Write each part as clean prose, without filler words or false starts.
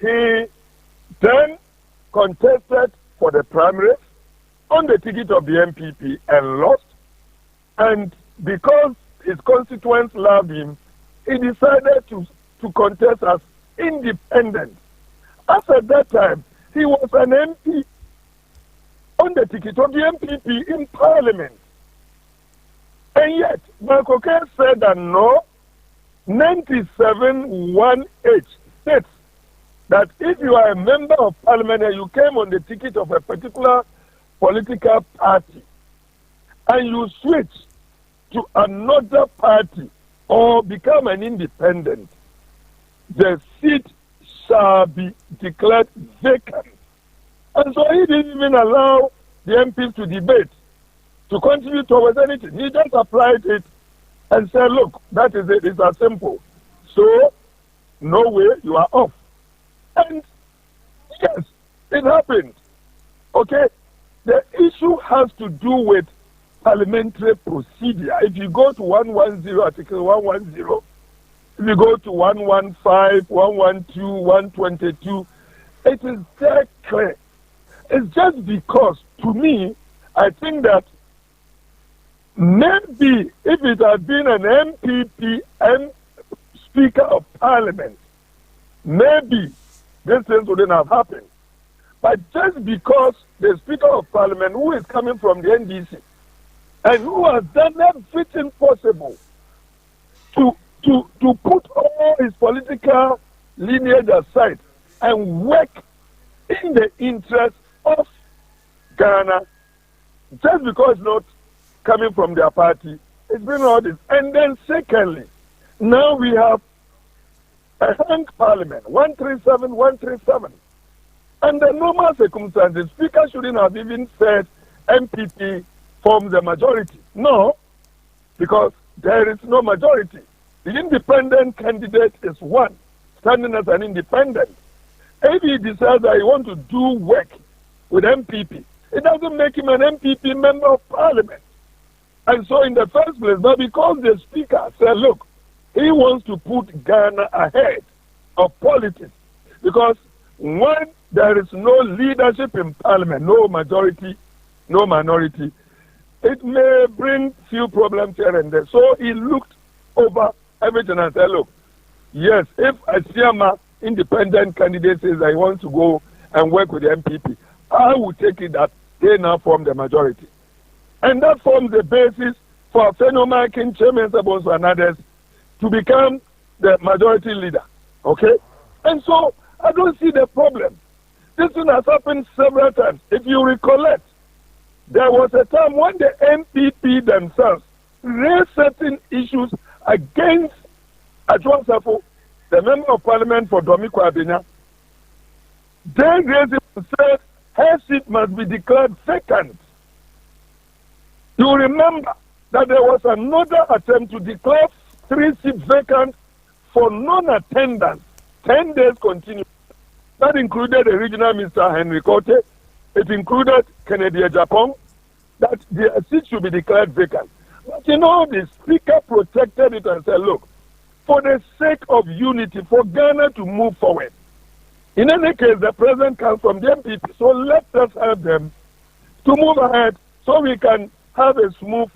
He then contested for the primaries on the ticket of the MPP and lost. And because his constituents loved him, he decided to contest as independent. As at that time, he was an MP on the ticket of the MPP in Parliament. And yet, Michael K said that no, 97(1)(h states that if you are a member of Parliament and you came on the ticket of a particular political party and you switch to another party or become an independent, the seat shall be declared vacant. And so he didn't even allow the MPs to debate, to contribute towards anything. He just applied it and said, look, that is it. It's as simple. So, no way, you are off. And yes, it happened. Okay? The issue has to do with parliamentary procedure. If you go to 110, Article 110, if you go to 115, 112, 122, it is very clear. It's just because, to me, I think that maybe if it had been an MPP and Speaker of Parliament, maybe these things wouldn't have happened. But just because the Speaker of Parliament, who is coming from the NDC, and who has done everything possible to put all his political lineage aside and work in the interest of Ghana, just because not coming from their party, it's been all this. And then secondly, now we have a hung parliament, 137, 137. Under normal circumstances, Speaker shouldn't have even said MPP forms the majority. No, because there is no majority. The independent candidate is one, standing as an independent. If he decides that he wants to do work with MPP, it doesn't make him an MPP member of Parliament. And so in the first place, but because the Speaker said, look, he wants to put Ghana ahead of politics, because when there is no leadership in Parliament, no majority, no minority, it may bring few problems here and there. So he looked over everything and said, look, yes, if a Siama independent candidate says that he wants to go and work with the MPP, I will take it that they now form the majority. And that forms the basis for Phenomarkin, Chairman Sabonso and others to become the majority leader. Okay? And so I don't see the problem. This thing has happened several times. If you recollect, there was a time when the MPP themselves raised certain issues against Adjuan Safo, the member of parliament for Domiko Abenya. They raised it and said her seat must be declared vacant. You remember that there was another attempt to declare 3 seats vacant for non-attendance, 10 days continuous. That included the regional minister Henry Kote. It included Kennedy Japan, that the seat should be declared vacant. But you know, the Speaker protected it and said, look, for the sake of unity, for Ghana to move forward. In any case, the president comes from the MPP, so let us help them to move ahead so we can have a smooth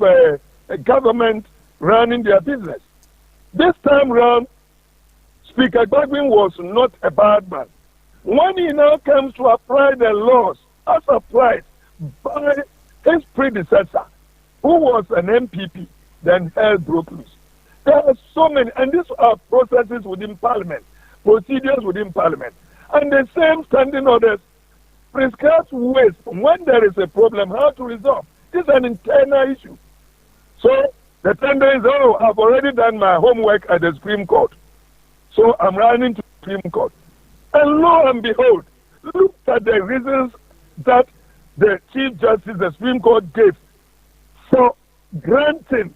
government running their business. This time round, Speaker Godwin was not a bad man. When he now comes to apply the laws as applied by his predecessor, who was an MPP, then hell broke loose. There are so many, and these are processes within Parliament, procedures within Parliament, and the same standing orders prescribes ways when there is a problem, how to resolve. This is an internal issue. So the tender is, oh, I've already done my homework at the Supreme Court, so I'm running to the Supreme Court. And lo and behold, look at the reasons that the Chief Justice, the Supreme Court, gave for granting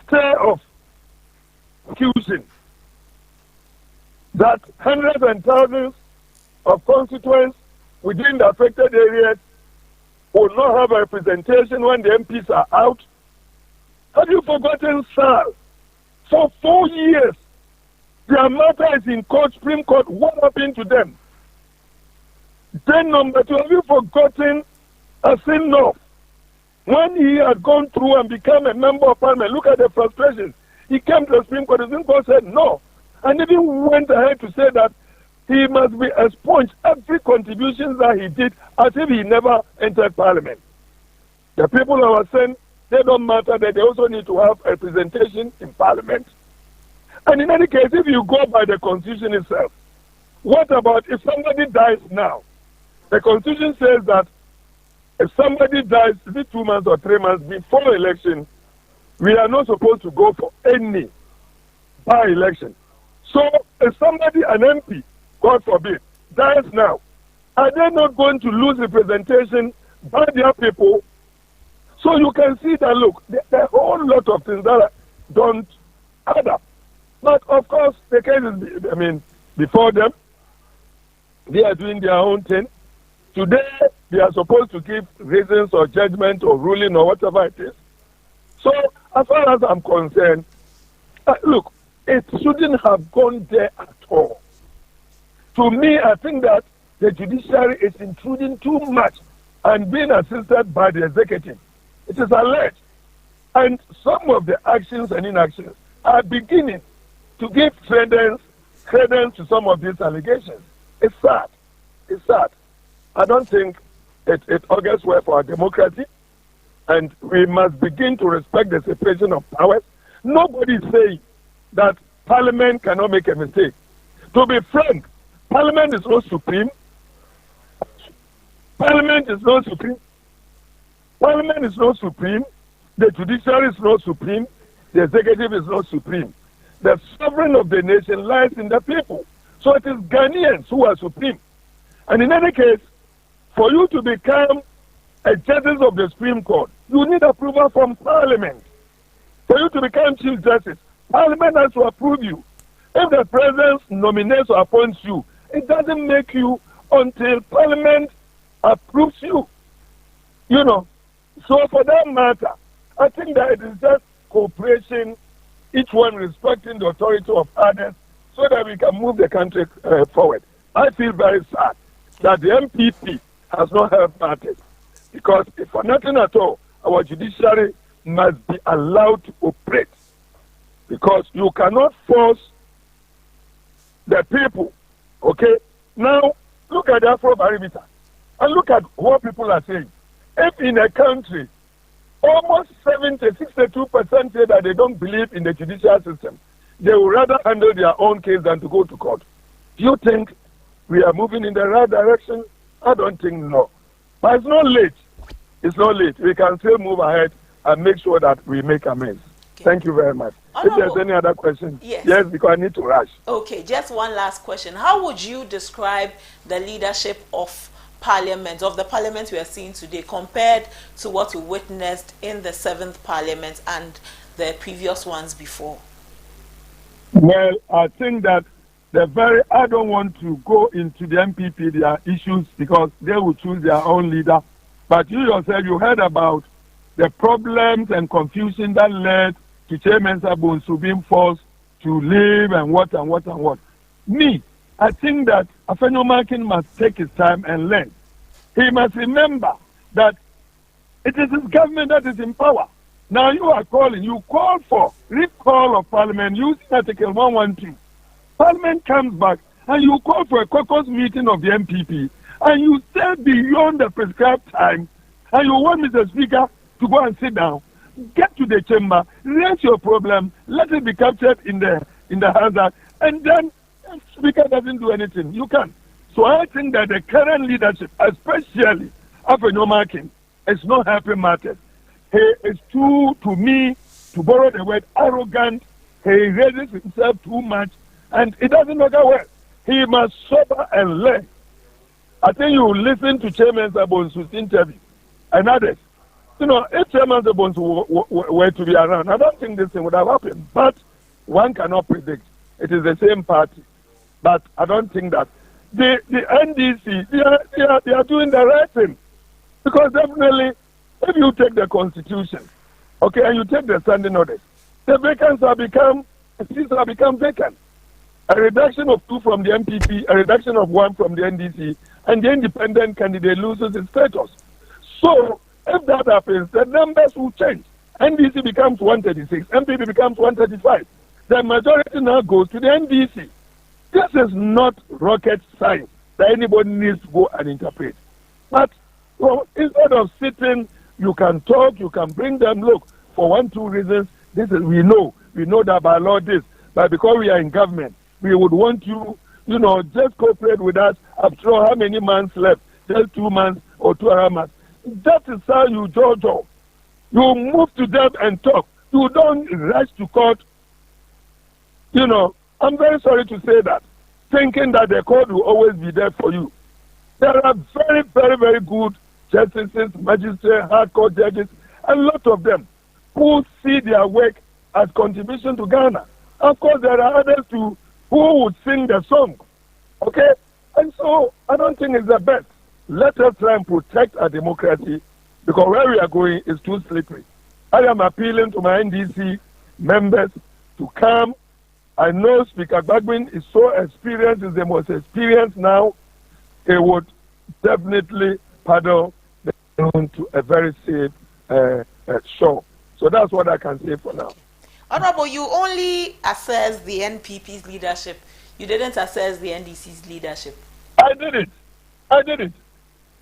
stay of accusing that hundreds and thousands of constituents within the affected areas will not have representation when the MPs are out. Have you forgotten, sir? For 4 years, Their matter is in court, Supreme Court. What happened to them? Then number two, have you forgotten Asinov? When he had gone through and become a member of parliament, look at the frustrations. He came to the Supreme Court. The Supreme Court said no. And even went ahead to say that he must be expunged every contribution that he did as if he never entered parliament. The people who are saying they don't matter, that they also need to have representation in parliament. And in any case, if you go by the constitution itself, what about if somebody dies now? The constitution says that if somebody dies 2 months or 3 months before election, we are not supposed to go for any by-election. So if somebody, an MP, God forbid, dies now, are they not going to lose representation by their people? So you can see that, look, there are a whole lot of things that don't add up. But of course, the case is, before them, they are doing their own thing. Today, they are supposed to give reasons or judgment or ruling or whatever it is. So, as far as I'm concerned, look, it shouldn't have gone there at all. To me, I think that the judiciary is intruding too much and being assisted by the executive. It is alleged. And some of the actions and inactions are beginning to give credence to some of these allegations. It's sad. It's sad. I don't think it augurs well for our democracy, and we must begin to respect the separation of powers. Nobody is saying that Parliament cannot make a mistake. To be frank, Parliament is not supreme. Parliament is not supreme. Parliament is not supreme. The judiciary is not supreme. The executive is not supreme. The sovereignty of the nation lies in the people. So it is Ghanaians who are supreme. And in any case, for you to become a justice of the Supreme Court, you need approval from Parliament. For you to become Chief Justice, Parliament has to approve you. If the President nominates or appoints you, it doesn't make you until Parliament approves you. So for that matter, I think that it is just cooperation, each one respecting the authority of others, so that we can move the country forward. I feel very sad that the MPP has not helped matters, because if for nothing at all, our judiciary must be allowed to operate, because you cannot force the people. Okay, now look at the Afro-Barometer and look at what people are saying. If in a country almost 62% say that they don't believe in the judicial system, they would rather handle their own case than to go to court. Do you think we are moving in the right direction? I don't think no. But it's not late. It's not late. We can still move ahead and make sure that we make amends. Okay. Thank you very much. If there's any other question, yes, because I need to rush. Okay, just one last question. How would you describe the leadership of Parliament, of the Parliament we are seeing today, compared to what we witnessed in the 7th Parliament and the previous ones before? Well, I think that I don't want to go into the MPP, their issues, because they will choose their own leader. But you yourself, you heard about the problems and confusion that led to Chairman Sabonsu being forced to leave and what. Me, I think that Afenyomakin must take his time and learn. He must remember that it is his government that is in power. Now you call for recall of Parliament using Article 112. Parliament comes back and you call for a caucus meeting of the MPP and you stay beyond the prescribed time and you want Mr. Speaker to go and sit down, get to the chamber, raise your problem, let it be captured in the hazard, and then the Speaker doesn't do anything. You can. So I think that the current leadership, especially Afenyomakin, is not helping matters. He is to me, to borrow the word, arrogant. He raises himself too much, and it doesn't work out well. He must sober and learn. I think you listen to Chairman Sabonsu's interview and others. If Chairman Sabonsu were to be around, I don't think this thing would have happened. But one cannot predict. It is the same party. But I don't think that the NDC, they are doing the right thing. Because definitely, if you take the Constitution, okay, and you take the standing orders, the seats have become vacant. a reduction of 2 from the MPP, a reduction of 1 from the NDC, and the independent candidate loses its status. So, if that happens, the numbers will change. NDC becomes 136, MPP becomes 135. The majority now goes to the NDC. This is not rocket science that anybody needs to go and interpret. But instead of sitting, you can talk, you can bring them, look, for 1, 2 reasons, this is, we know that by law this, but because we are in government, we would want you, just cooperate with us. After all, how many months left? Just 2 months or 2.5 months. That is how you judge. You move to them and talk. You don't rush to court. I'm very sorry to say that, thinking that the court will always be there for you. There are very, very, very good justices, magistrates, hard court judges, a lot of them who see their work as contribution to Ghana. Of course, there are others too who would sing the song. Okay? And so, I don't think it's the best. Let us try and protect our democracy, because where we are going is too slippery. I am appealing to my NDC members to come. I know Speaker Gbagwin is so experienced, is the most experienced now. He would definitely paddle the canoe to a very safe shore. So that's what I can say for now. Honorable, you only assess the NPP's leadership. You didn't assess the NDC's leadership. I did it.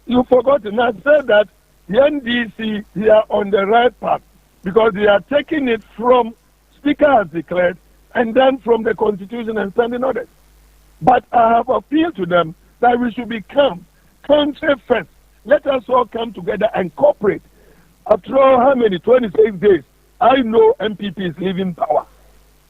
You forgot it. I said that the NDC, they are on the right path because they are taking it from Speaker has declared and then from the Constitution and standing orders. But I have appealed to them that we should become country first. Let us all come together and cooperate. After all, how many? 26 days. I know MPP is leaving power.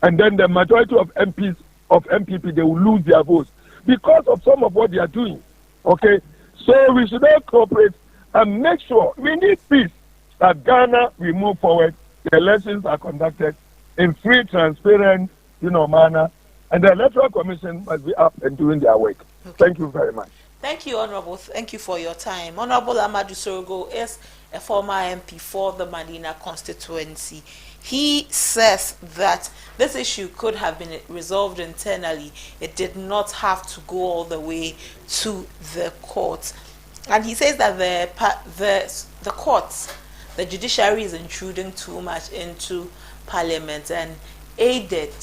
And then the majority of MPs of MPP, they will lose their votes because of some of what they are doing. Okay? So we should all cooperate and make sure we need peace. That Ghana, we move forward. The elections are conducted in free, transparent, manner. And the Electoral Commission must be up and doing their work. Okay. Thank you very much. Thank you, Honorable. Thank you for your time. Honorable Amadou Sorogo is a former MP for the Madina constituency. He says that this issue could have been resolved internally. It did not have to go all the way to the courts. And he says that the courts, the judiciary is intruding too much into Parliament and aided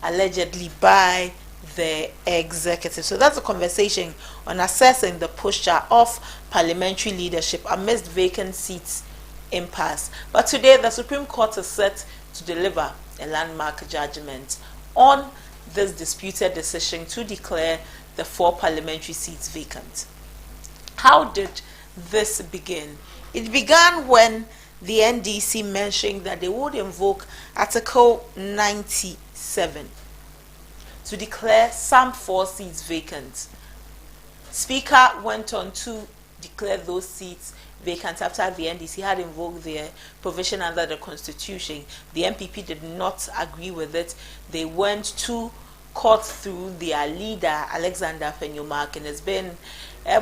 allegedly by the executive. So that's a conversation on assessing the posture of parliamentary leadership amidst vacant seats impasse. But today the Supreme Court is set to deliver a landmark judgment on this disputed decision to declare the 4 parliamentary seats vacant. How did this begin? It began when the NDC mentioned that they would invoke Article 97 to declare some 4 seats vacant. Speaker went on to declare those seats vacant after the NDC had invoked their provision under the Constitution. The MPP did not agree with it. They went to court through their leader, Alexander Fenyumark, and it's been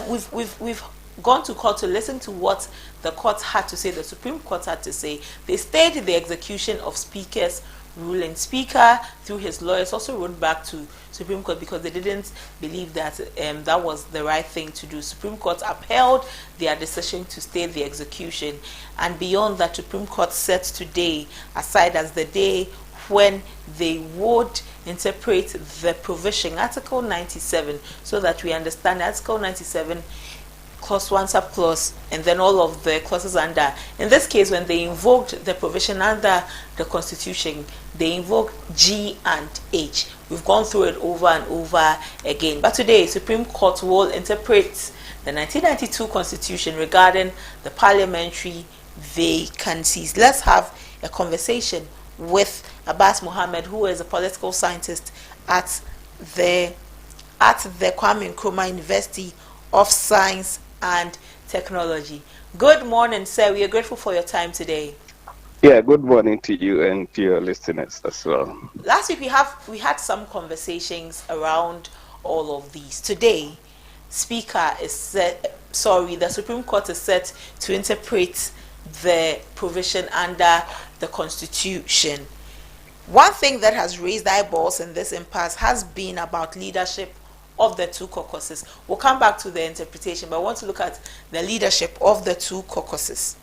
we've gone to court to listen to what the court had to say, the Supreme Court had to say. They stayed the execution of Speaker's ruling. Speaker, through his lawyers, also wrote back to Supreme Court because they didn't believe that that was the right thing to do. Supreme Court upheld their decision to stay the execution, and beyond that, Supreme Court set today aside as the day when they would interpret the provision, Article 97, so that we understand Article 97 clause 1 subclause and then all of the clauses under. In this case, when they invoked the provision under the Constitution, they invoked G and H. We've gone through it over and over again. But today, Supreme Court will interpret the 1992 Constitution regarding the parliamentary vacancies. Let's have a conversation with Abbas Mohammed, who is a political scientist at the Kwame Nkrumah University of Science and Technology. Good morning, sir. We are grateful for your time today. Yeah, good morning to you and to your listeners as well. Last week we had some conversations around all of these. Today, the Supreme Court is set to interpret the provision under the Constitution. One thing that has raised eyeballs in this impasse has been about leadership of the two caucuses. We'll come back to the interpretation, but I want to look at the leadership of the two caucuses.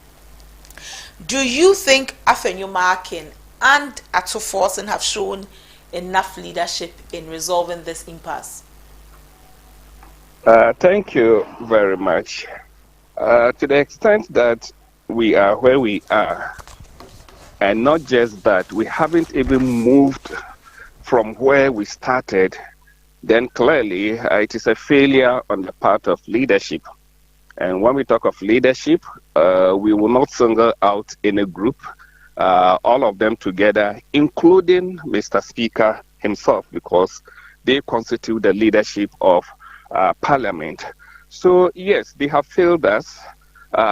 Do you think Afenyomarkin and Atoforsen have shown enough leadership in resolving this impasse? Thank you very much. To the extent that we are where we are, and not just that, we haven't even moved from where we started, then clearly it is a failure on the part of leadership. And when we talk of leadership, we will not single out any group, all of them together, including Mr. Speaker himself, because they constitute the leadership of Parliament. So yes, they have failed us.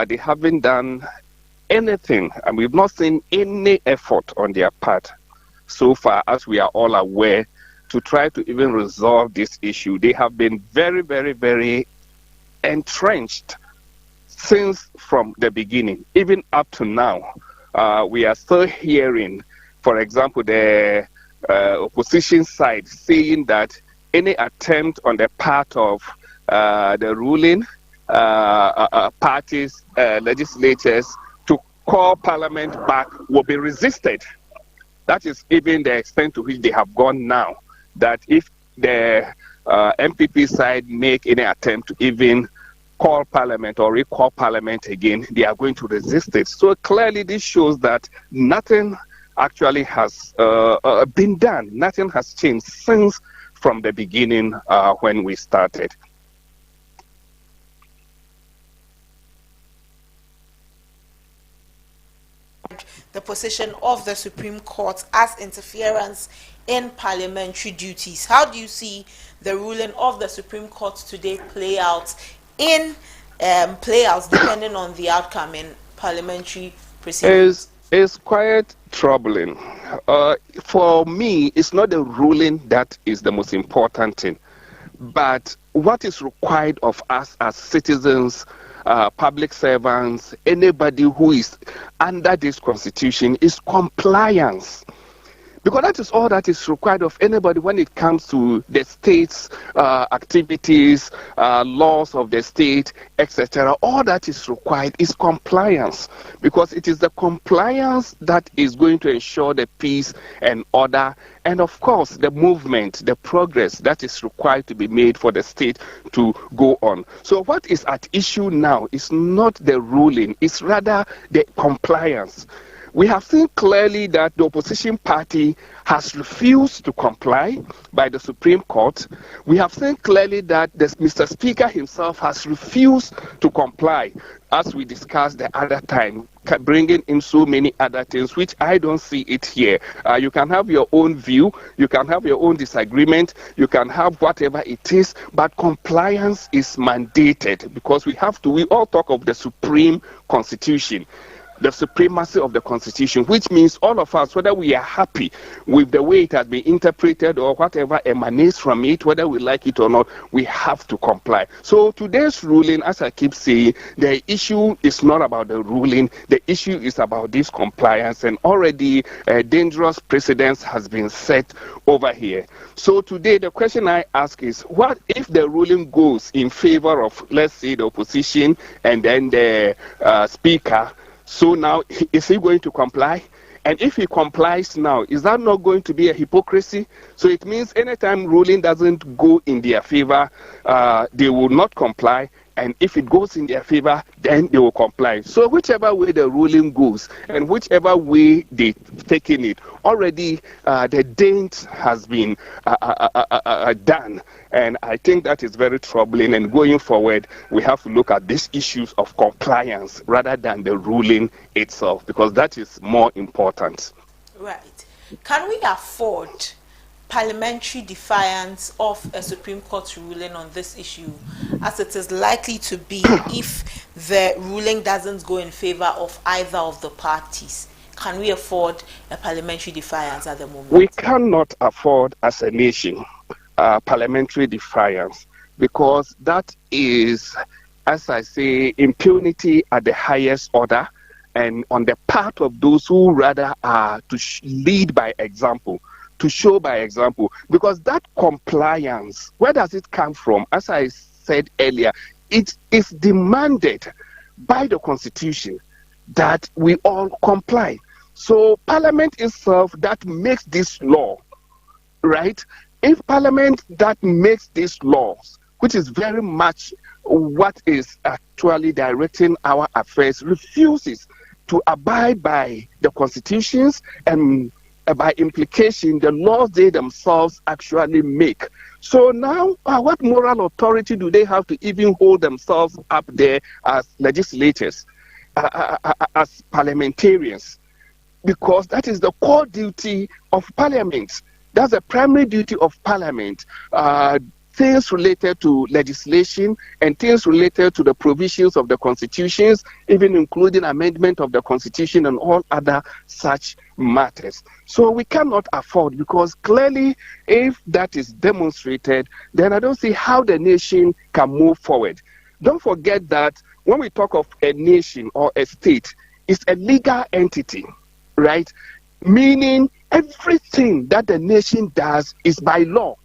They haven't done anything, and we've not seen any effort on their part so far, as we are all aware, to try to even resolve this issue. They have been very, very, very entrenched since from the beginning, even up to now. We are still hearing, for example, the opposition side saying that any attempt on the part of the ruling parties, legislators, to call Parliament back will be resisted. That is even the extent to which they have gone now, that if the MPP side make any attempt to even call Parliament or recall Parliament again, they are going to resist it. So clearly this shows that nothing actually has been done. Nothing has changed since from the beginning when we started. The position of the Supreme Court as interference in parliamentary duties. How do you see the ruling of the Supreme Court today play out depending on the outcome in parliamentary proceedings? It's quite troubling. For me, it's not the ruling that is the most important thing, but what is required of us as citizens, public servants, anybody who is under this constitution, is compliance. Because that is all that is required of anybody when it comes to the state's activities, laws of the state, etc. All that is required is compliance, because it is the compliance that is going to ensure the peace and order, and of course the movement, the progress that is required to be made for the state to go on. So what is at issue now is not the ruling, it's rather the compliance. We have seen clearly that the opposition party has refused to comply by the Supreme Court. We have seen clearly that Mr. Speaker himself has refused to comply, as we discussed the other time, bringing in so many other things, which I don't see it here. You can have your own view, you can have your own disagreement, you can have whatever it is, but compliance is mandated, because we all talk of the Supreme Constitution, the supremacy of the Constitution, which means all of us, whether we are happy with the way it has been interpreted or whatever emanates from it, whether we like it or not, we have to comply. So today's ruling, as I keep saying, the issue is not about the ruling, the issue is about this compliance, and already a dangerous precedent has been set over here. So today the question I ask is, what if the ruling goes in favor of, let's say, the opposition and then the speaker? So now, is he going to comply? And if he complies now, is that not going to be a hypocrisy? So it means anytime ruling doesn't go in their favor, they will not comply. And if it goes in their favor, then they will comply. So whichever way the ruling goes, and whichever way they've taken it, already the dent has been done. And I think that is very troubling. And going forward, we have to look at these issues of compliance rather than the ruling itself, because that is more important. Right. Can we afford parliamentary defiance of a Supreme Court ruling on this issue, as it is likely to be if the ruling doesn't go in favor of either of the parties? Can we afford a parliamentary defiance at the moment? We cannot afford, as a nation, parliamentary defiance, because that is, as I say, impunity at the highest order, and on the part of those who rather are to lead by example, to show by example, because that compliance, where does it come from? As I said earlier, it is demanded by the Constitution that we all comply. So Parliament itself that makes this law, right? If Parliament that makes these laws, which is very much what is actually directing our affairs, refuses to abide by the constitutions and by implication the laws they themselves actually make. So now what moral authority do they have to even hold themselves up there as legislators, as parliamentarians? Because that is the core duty of Parliament. That's the primary duty of Parliament. Things related to legislation and things related to the provisions of the constitutions, even including amendment of the constitution and all other such matters. So we cannot afford, because clearly if that is demonstrated, then I don't see how the nation can move forward. Don't forget that when we talk of a nation or a state, it's a legal entity, right? Meaning everything that the nation does is by law.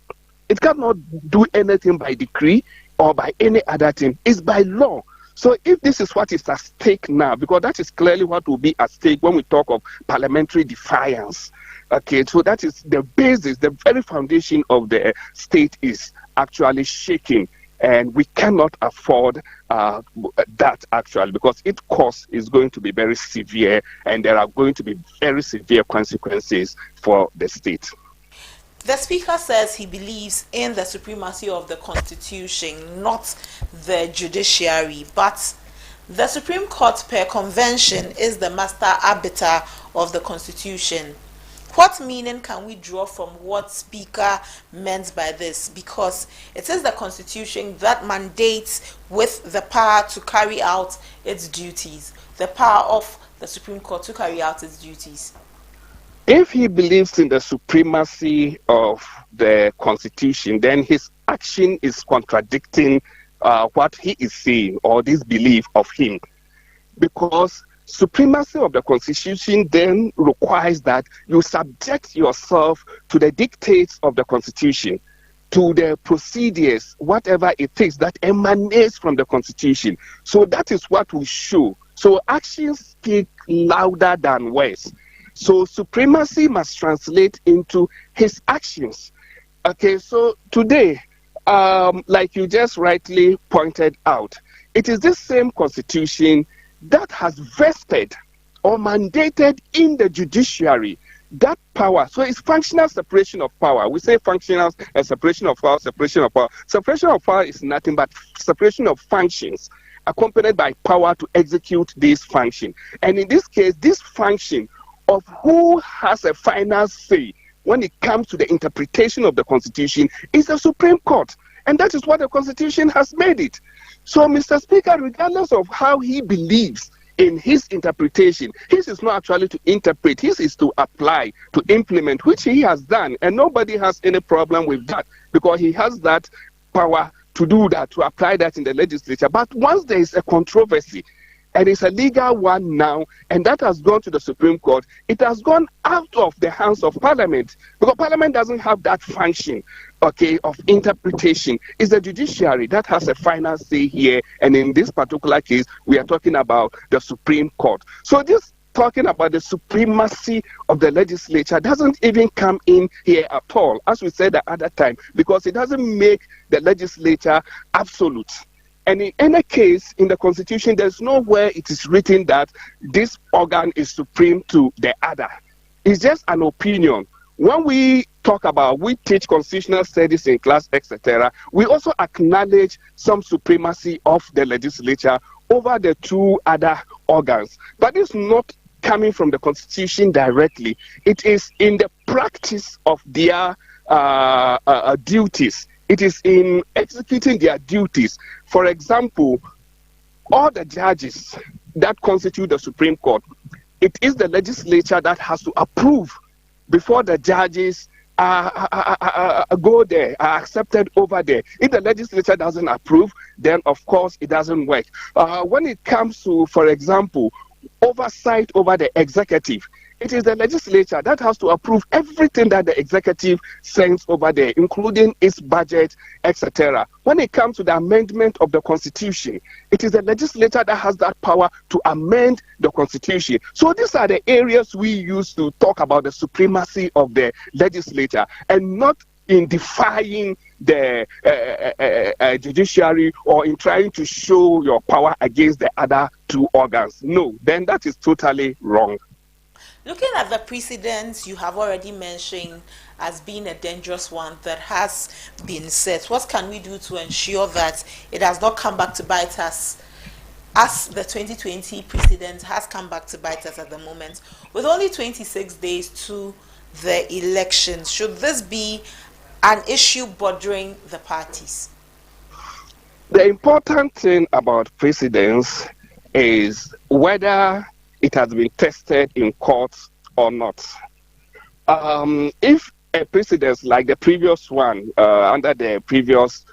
It cannot do anything by decree or by any other thing. It's by law. So if this is what is at stake now, because that is clearly what will be at stake when we talk of parliamentary defiance. Okay, so that is the basis, the very foundation of the state is actually shaking. And we cannot afford that actually, because its cost is going to be very severe and there are going to be very severe consequences for the state. The Speaker says he believes in the supremacy of the Constitution, not the judiciary, but the Supreme Court per convention is the master arbiter of the Constitution. What meaning can we draw from what Speaker meant by this? Because it is the Constitution that mandates with the power to carry out its duties, the power of the Supreme Court to carry out its duties. If he believes in the supremacy of the Constitution, then his action is contradicting what he is saying, or this belief of him. Because supremacy of the Constitution then requires that you subject yourself to the dictates of the Constitution, to the procedures, whatever it takes that emanates from the Constitution. So that is what we show. So actions speak louder than words. So supremacy must translate into his actions. Okay, so today, like you just rightly pointed out, it is this same Constitution that has vested or mandated in the judiciary that power. So it's functional separation of power. We say functional separation of power, separation of power. Separation of power is nothing but separation of functions accompanied by power to execute this function. And in this case, this function of who has a final say when it comes to the interpretation of the Constitution is the Supreme Court. And that is what the Constitution has made it. So, Mr. Speaker, regardless of how he believes in his interpretation, his is not actually to interpret, his is to apply, to implement, which he has done. And nobody has any problem with that, because he has that power to do that, to apply that in the legislature. But once there is a controversy, and it's a legal one now, and that has gone to the Supreme Court, it has gone out of the hands of Parliament, because Parliament doesn't have that function, okay, of interpretation. It's the judiciary that has a final say here, and in this particular case, we are talking about the Supreme Court. So this talking about the supremacy of the legislature doesn't even come in here at all, as we said the other time, because it doesn't make the legislature absolute. And in any case, in the Constitution, there's nowhere it is written that this organ is supreme to the other. It's just an opinion. When we talk about, we teach constitutional studies in class, etc., we also acknowledge some supremacy of the legislature over the two other organs. But it's not coming from the Constitution directly. It is in the practice of their duties. It is in executing their duties. For example, all the judges that constitute the Supreme Court, it is the legislature that has to approve before the judges go there, are accepted over there. If the legislature doesn't approve, then of course it doesn't work. When it comes to, for example, oversight over the executive. It is the legislature that has to approve everything that the executive sends over there, including its budget, etc. When it comes to the amendment of the constitution, it is the legislature that has that power to amend the constitution. So these are the areas we use to talk about the supremacy of the legislature, and not in defying the judiciary or in trying to show your power against the other two organs. No, then that is totally wrong. Looking at the precedents you have already mentioned as being a dangerous one that has been set, what can we do to ensure that it has not come back to bite us, as the 2020 precedent has come back to bite us at the moment, with only 26 days to the elections? Should this be an issue bothering the parties? The important thing about precedents is whether it has been tested in court or not. If a precedent like the previous one under the previous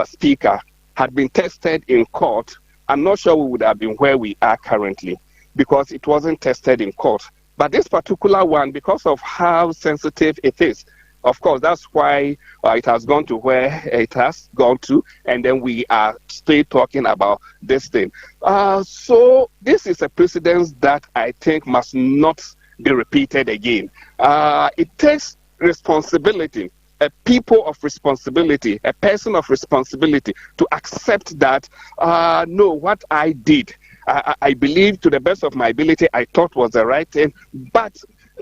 speaker had been tested in court, I'm not sure we would have been where we are currently, because it wasn't tested in court. But this particular one, because of how sensitive it is, of course, that's why it has gone to where it has gone to, and then we are still talking about this thing. So this is a precedent that I think must not be repeated again. It takes responsibility, a people of responsibility, a person of responsibility, to accept that, no, what I did, I believe to the best of my ability, I thought was the right thing, but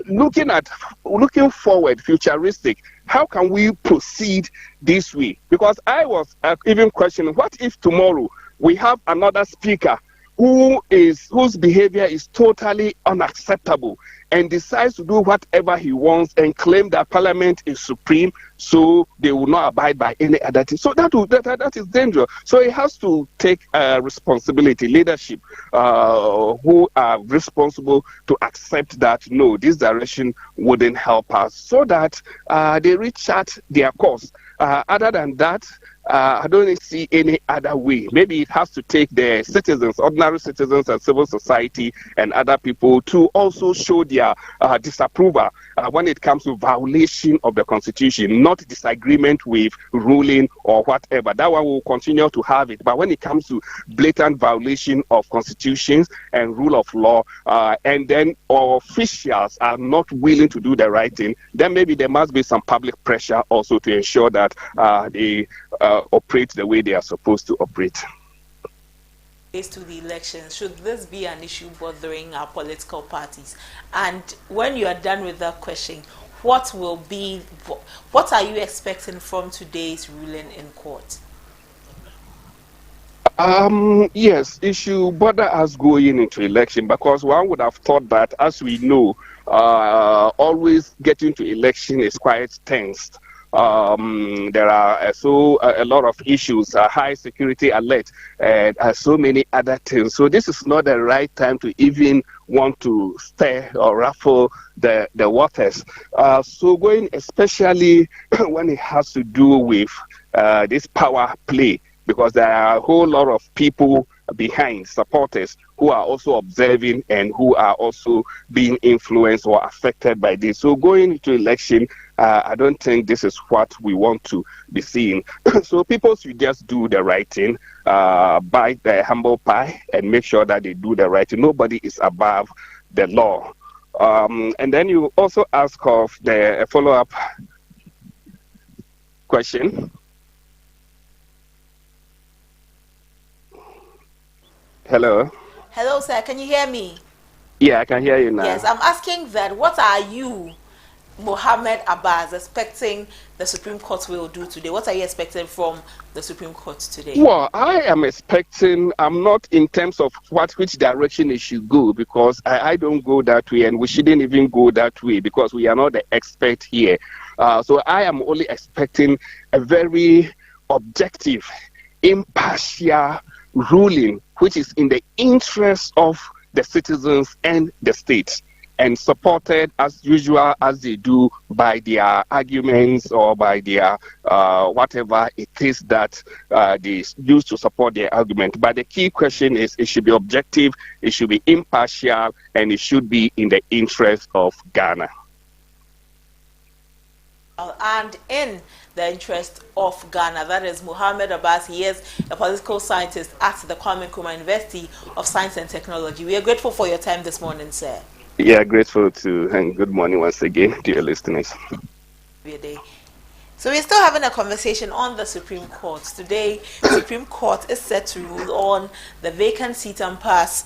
looking forward, futuristic, how can we proceed this way? Because I was even questioning, what if tomorrow we have another speaker whose behavior is totally unacceptable and decides to do whatever he wants and claim that Parliament is supreme, so they will not abide by any other thing. So that is dangerous. So it has to take responsibility, leadership, who are responsible to accept that, no, this direction wouldn't help us, so that they rechart their course. Other than that, I don't see any other way. Maybe it has to take the citizens, ordinary citizens and civil society and other people to also show their disapproval when it comes to violation of the constitution, not disagreement with ruling or whatever. That one will continue to have it. But when it comes to blatant violation of constitutions and rule of law, and then officials are not willing to do the right thing, then maybe there must be some public pressure also to ensure that they operate the way they are supposed to operate. To the elections, should this be an issue bothering our political parties? And when you are done with that question, what are you expecting from today's ruling in court? Yes, it should bother us going into election, because one would have thought that, as we know, always getting to election is quite tense. There are a lot of issues, high security alert, and so many other things. So this is not the right time to even want to stir or ruffle the waters. So going, especially when it has to do with this power play, because there are a whole lot of people behind, supporters, who are also observing and who are also being influenced or affected by this. So going into election, I don't think this is what we want to be seeing. So people should just do the right thing, bite the humble pie, and make sure that they do the right thing. Nobody is above the law. And then you also ask of the follow-up question. Hello. Hello, sir. Can you hear me? Yeah, I can hear you now. Yes, I'm asking that. What are you, Mohammed Abbas, expecting the Supreme Court will do today? What are you expecting from the Supreme Court today? Well, I am expecting, I'm not in terms of which direction it should go, because I don't go that way, and we shouldn't even go that way, because we are not the expert here. So I am only expecting a very objective, impartial ruling, which is in the interest of the citizens and the state. and supported as usual as they do by their arguments or by their whatever it is that they use to support their argument. But the key question is it should be objective, it should be impartial, and it should be in the interest of Ghana. And in the interest of Ghana. That is Muhammad Abbas. He is a political scientist at the Kwame Nkrumah University of Science and Technology. We are grateful for your time this morning, sir. Yeah, grateful too, and good morning once again, dear listeners. So we're still having a conversation on the Supreme Court. Today, the Supreme Court is set to rule on the vacant seat and pass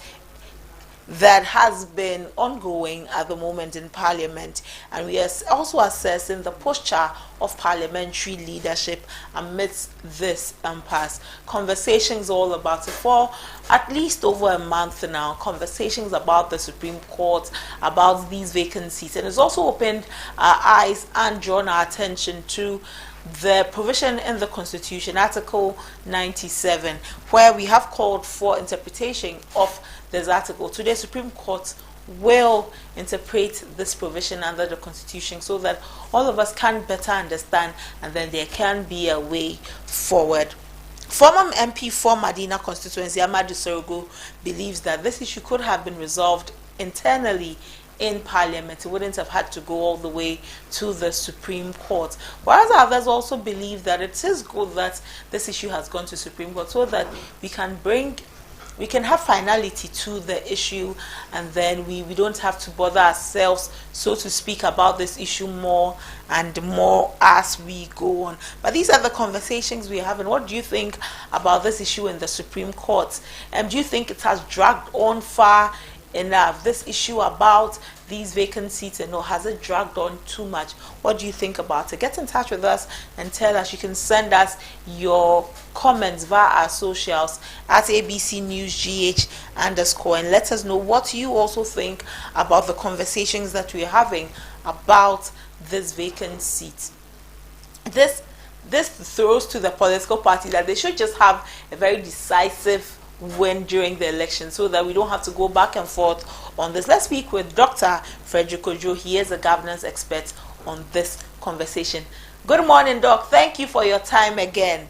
that has been ongoing at the moment in Parliament, and we are also assessing the posture of parliamentary leadership amidst this impasse. Conversations all about it for at least over a month now. Conversations about the Supreme Court, about these vacancies, and it's also opened our eyes and drawn our attention to the provision in the Constitution, Article 97, where we have called for interpretation of this article. Today, Supreme Court will interpret this provision under the Constitution so that all of us can better understand, and then there can be a way forward. Former MP for Madina constituency, Amadu Sorogo, believes that this issue could have been resolved internally in Parliament. It wouldn't have had to go all the way to the Supreme Court. Whereas others also believe that it is good that this issue has gone to Supreme Court so that we can have finality to the issue, and then we don't have to bother ourselves, so to speak, about this issue more and more as we go on. But these are the conversations we're having. What do you think about this issue in the Supreme Court? Do you think it has dragged on far enough, this issue about these vacant seats, and has it dragged on too much? What do you think about it? Get in touch with us and tell us. You can send us your comments via our socials at ABC News GH _ and let us know what you also think about the conversations that we're having about this vacant seat. This throws to the political party that they should just have a very decisive win during the election so that we don't have to go back and forth on this. Let's speak with Dr. Frederick Ojo. He is a governance expert on this conversation. Good morning, Doc. Thank you for your time again.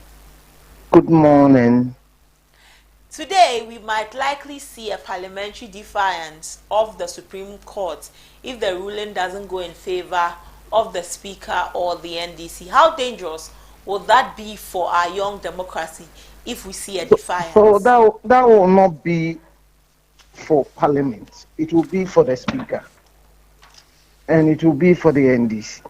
Good morning. Today, we might likely see a parliamentary defiance of the Supreme Court if the ruling doesn't go in favor of the Speaker or the NDC. How dangerous would that be for our young democracy if we see a defiance? So that will not be for Parliament. It will be for the Speaker, and it will be for the NDC.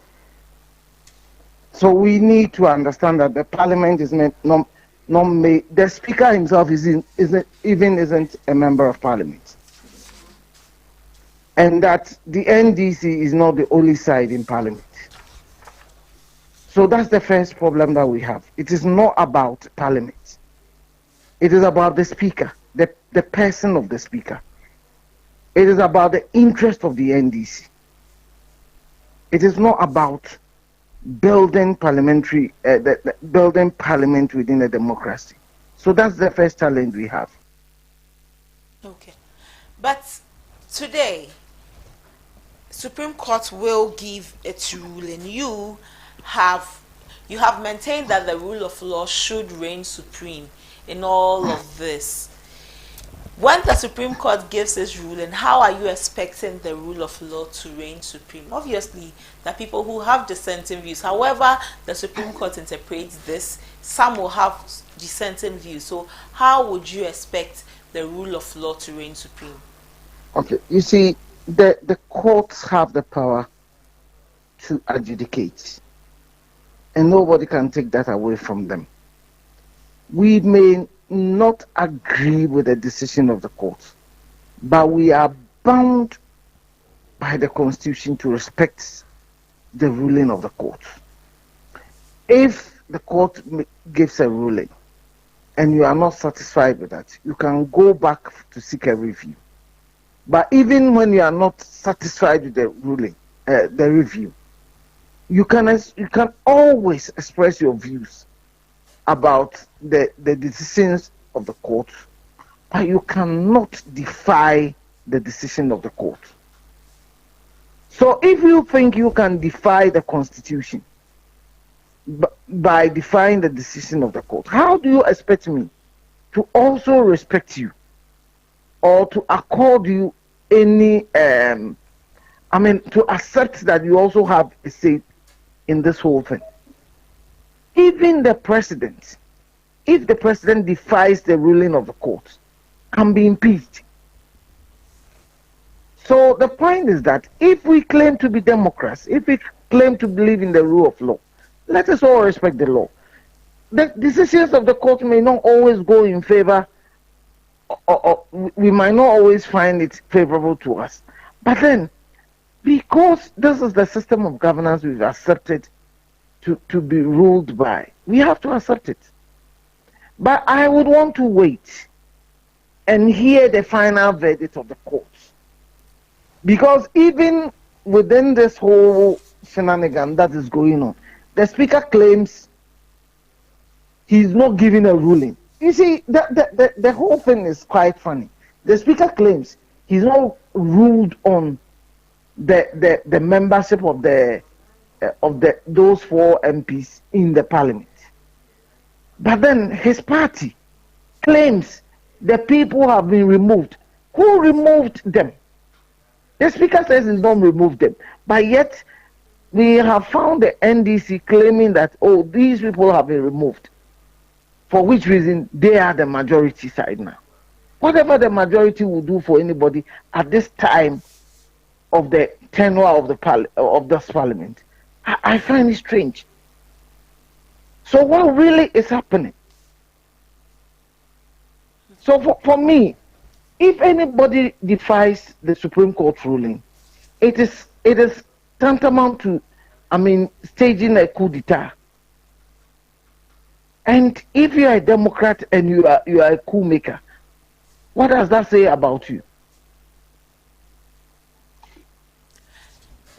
So we need to understand that the Parliament is not made. The Speaker himself isn't a member of Parliament, and that the NDC is not the only side in Parliament. So that's the first problem that we have. It is not about Parliament. It is about the Speaker, the person of the Speaker. It is about the interest of the NDC. It is not about building building Parliament within a democracy. So that's the first challenge we have. Okay, but today, Supreme Court will give its ruling. You have maintained that the rule of law should reign supreme in all of this. When the Supreme Court gives its ruling, how are you expecting the rule of law to reign supreme? Obviously, there are people who have dissenting views. However, the Supreme Court interprets this, some will have dissenting views. So how would you expect the rule of law to reign supreme? Okay, you see, the courts have the power to adjudicate, and nobody can take that away from them. We may not agree with the decision of the court, but we are bound by the Constitution to respect the ruling of the court. If the court gives a ruling and you are not satisfied with that, you can go back to seek a review. But even when you are not satisfied with the ruling, the review, you can always express your views about the decisions of the court, but you cannot defy the decision of the court. So if you think you can defy the constitution by defying the decision of the court, how do you expect me to also respect you or to accord you any to accept that you also have a say in this whole thing? Even the president, if the president defies the ruling of the court, can be impeached. So the point is that if we claim to be Democrats, if we claim to believe in the rule of law, let us all respect the law. The decisions of the court may not always go in favor, or we might not always find it favorable to us. But then, because this is the system of governance we've accepted to be ruled by, we have to accept it. But I would want to wait and hear the final verdict of the court. Because even within this whole shenanigan that is going on, the speaker claims he's not giving a ruling. You see, the whole thing is quite funny. The speaker claims he's not ruled on the membership of those 4 MPs in the parliament. But then his party claims the people have been removed. Who removed them? The speaker says he's not removed them. But yet, we have found the NDC claiming that, oh, these people have been removed. For which reason, they are the majority side now. Whatever the majority will do for anybody at this time of the tenure of this parliament, I find it strange. So what really is happening? So for me, if anybody defies the Supreme Court ruling, it is tantamount to, staging a coup d'etat. And if you are a Democrat and you are a coup maker, what does that say about you?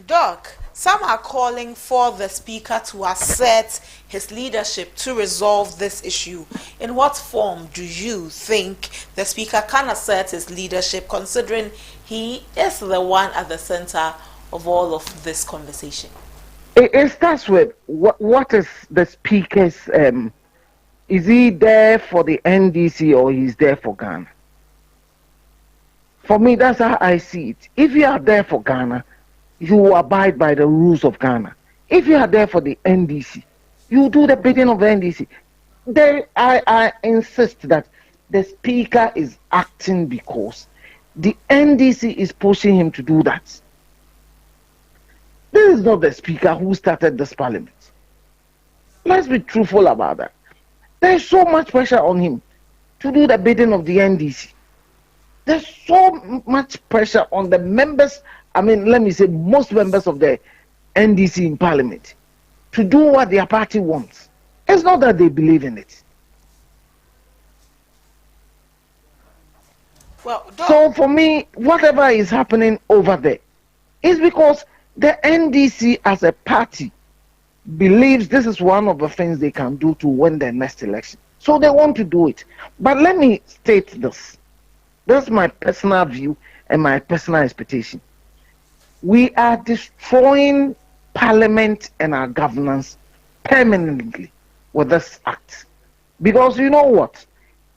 Doc, some are calling for the speaker to assert his leadership to resolve this issue. In what form do you think the speaker can assert his leadership, considering he is the one at the center of all of this conversation? It starts with what is the speaker's, is he there for the NDC or he's there for Ghana? For me, that's how I see it. If you are there for Ghana, you abide by the rules of Ghana. If you are there for the NDC, you do the bidding of the NDC. I insist that the speaker is acting because the NDC is pushing him to do that. This is not the speaker who started this parliament. Let's be truthful about that. There's so much pressure on him to do the bidding of the NDC. There's so much pressure on the members, let me say most members of the NDC in parliament to do what their party wants. It's not that they believe in it. Well, so for me, whatever is happening over there is because the NDC as a party believes this is one of the things they can do to win the next election. So they want to do it. But let me state this. That's my personal view and my personal expectation. We are destroying Parliament and our governance permanently with this act. Because you know what?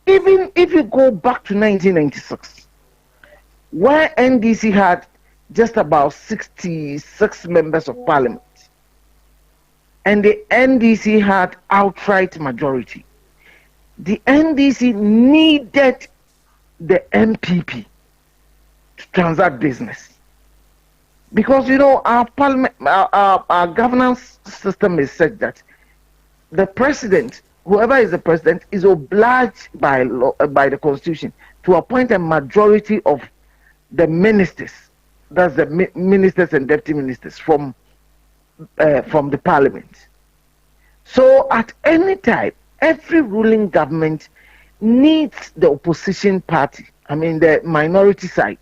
Even if you go back to 1996, where NDC had just about 66 members of Parliament, and the NDC had outright majority, the NDC needed the MPP to transact business. Because our parliament, our governance system is such that the president, whoever is the president, is obliged by law, by the constitution, to appoint a majority of the ministers. That's the ministers and deputy ministers from the parliament. So at any time, every ruling government needs the opposition party, the minority side,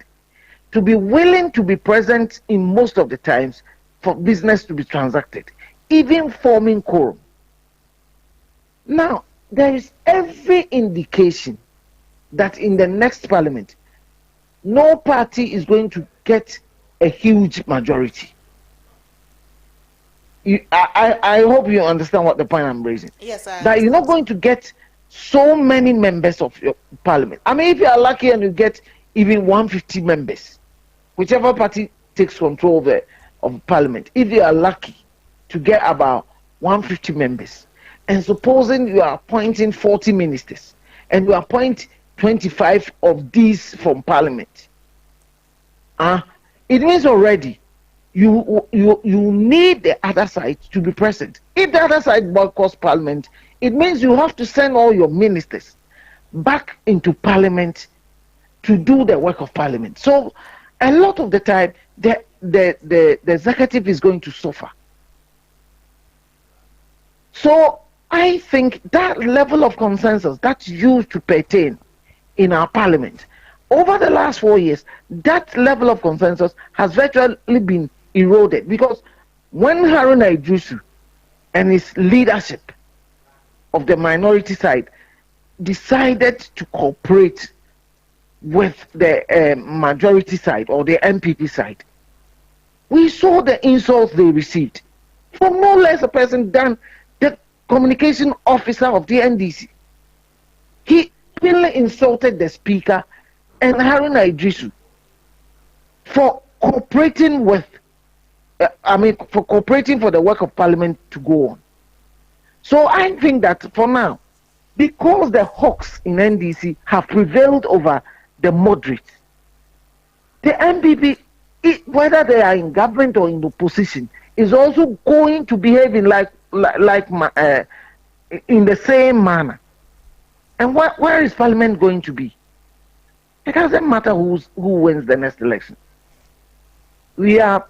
to be willing to be present in most of the times for business to be transacted, even forming quorum. Now, there is every indication that in the next parliament, no party is going to get a huge majority. I hope you understand what the point I'm raising. Yes, I that you're not understand. going to get so many members of your parliament. I mean, if you are lucky and you get even 150 members, whichever party takes control of parliament, if you are lucky to get about 150 members, and supposing you are appointing 40 ministers, and you appoint 25 of these from parliament, it means already you need the other side to be present. If the other side boycotts parliament, it means you have to send all your ministers back into parliament to do the work of parliament. So a lot of the time the executive is going to suffer. So I think that level of consensus that's used to pertain in our parliament over the last 4 years, that level of consensus has virtually been eroded, because when Haruna Idrisu and his leadership of the minority side decided to cooperate with the majority side or the MPP side, we saw the insults they received from no less a person than the communication officer of the NDC. He openly insulted the speaker and Haruna Idrisu for cooperating with for cooperating for the work of parliament to go on. So I think that for now, because the hawks in NDC have prevailed over the moderates, the MPP, whether they are in government or in opposition, is also going to behave in in the same manner. And where is parliament going to be? It doesn't matter who wins the next election. We are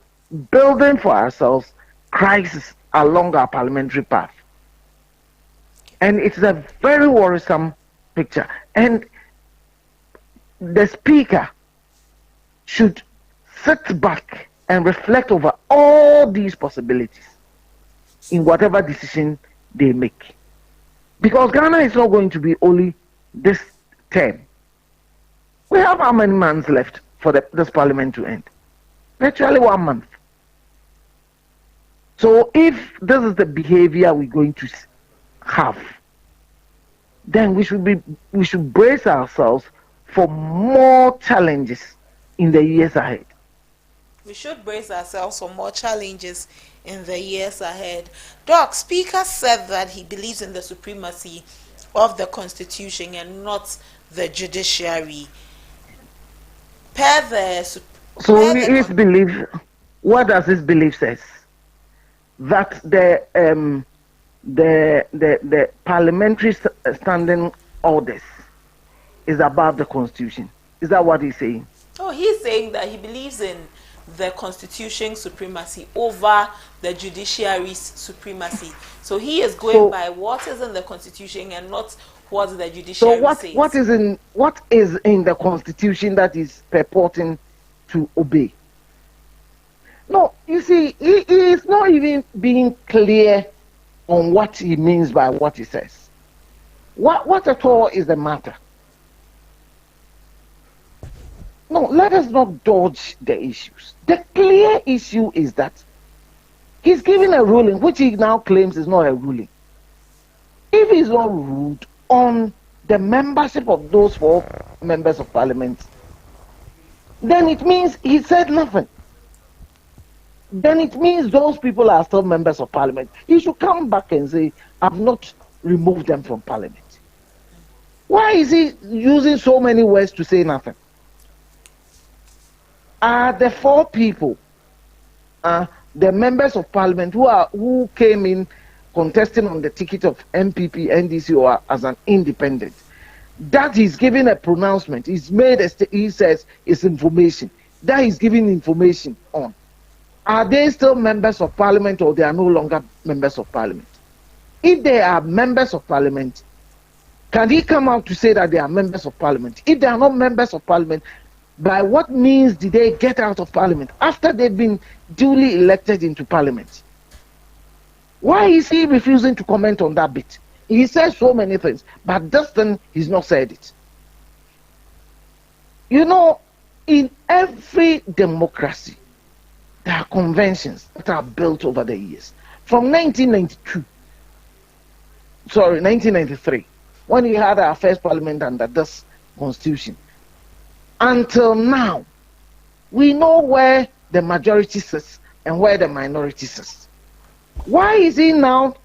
building for ourselves crisis along our parliamentary path. And it's a very worrisome picture. And the speaker should sit back and reflect over all these possibilities in whatever decision they make. Because Ghana is not going to be only this term. We have how many months left for this parliament to end? Virtually 1 month. So if this is the behavior we're going to have, then we should brace ourselves for more challenges in the years ahead. We should brace ourselves for more challenges in the years ahead. Doc, Speaker said that he believes in the supremacy of the Constitution and not the judiciary. His belief, what does his belief says? That the parliamentary standing orders is above the Constitution. Is that what he's saying? Oh, he's saying that he believes in the Constitution's supremacy over the judiciary's supremacy. So he is going by what is in the Constitution and not what the judiciary says. So what is in the Constitution that is purporting to obey? No, you see, he is not even being clear on what he means by what he says. What at all is the matter? No, let us not dodge the issues. The clear issue is that he's giving a ruling which he now claims is not a ruling. If he's not ruled on the membership of those 4 members of parliament, then it means he said nothing. Then it means those people are still members of parliament. He should come back and say, I've not removed them from parliament. Why is he using so many words to say nothing? Are the 4 people, the members of parliament who came in contesting on the ticket of MPP, NDC, or as an independent, that he's giving a pronouncement, he says it's information, that he's giving information on. Are they still members of parliament or they are no longer members of parliament? If they are members of parliament, can he come out to say that they are members of parliament? If they are not members of parliament, by what means did they get out of parliament after they've been duly elected into parliament? Why is he refusing to comment on that bit? He says so many things, but this thing he's not said it. You know, in every democracy, There are conventions that are built over the years. From 1993, when we had our first parliament under this constitution, until now, we know where the majority sits and where the minority sits. Why is he now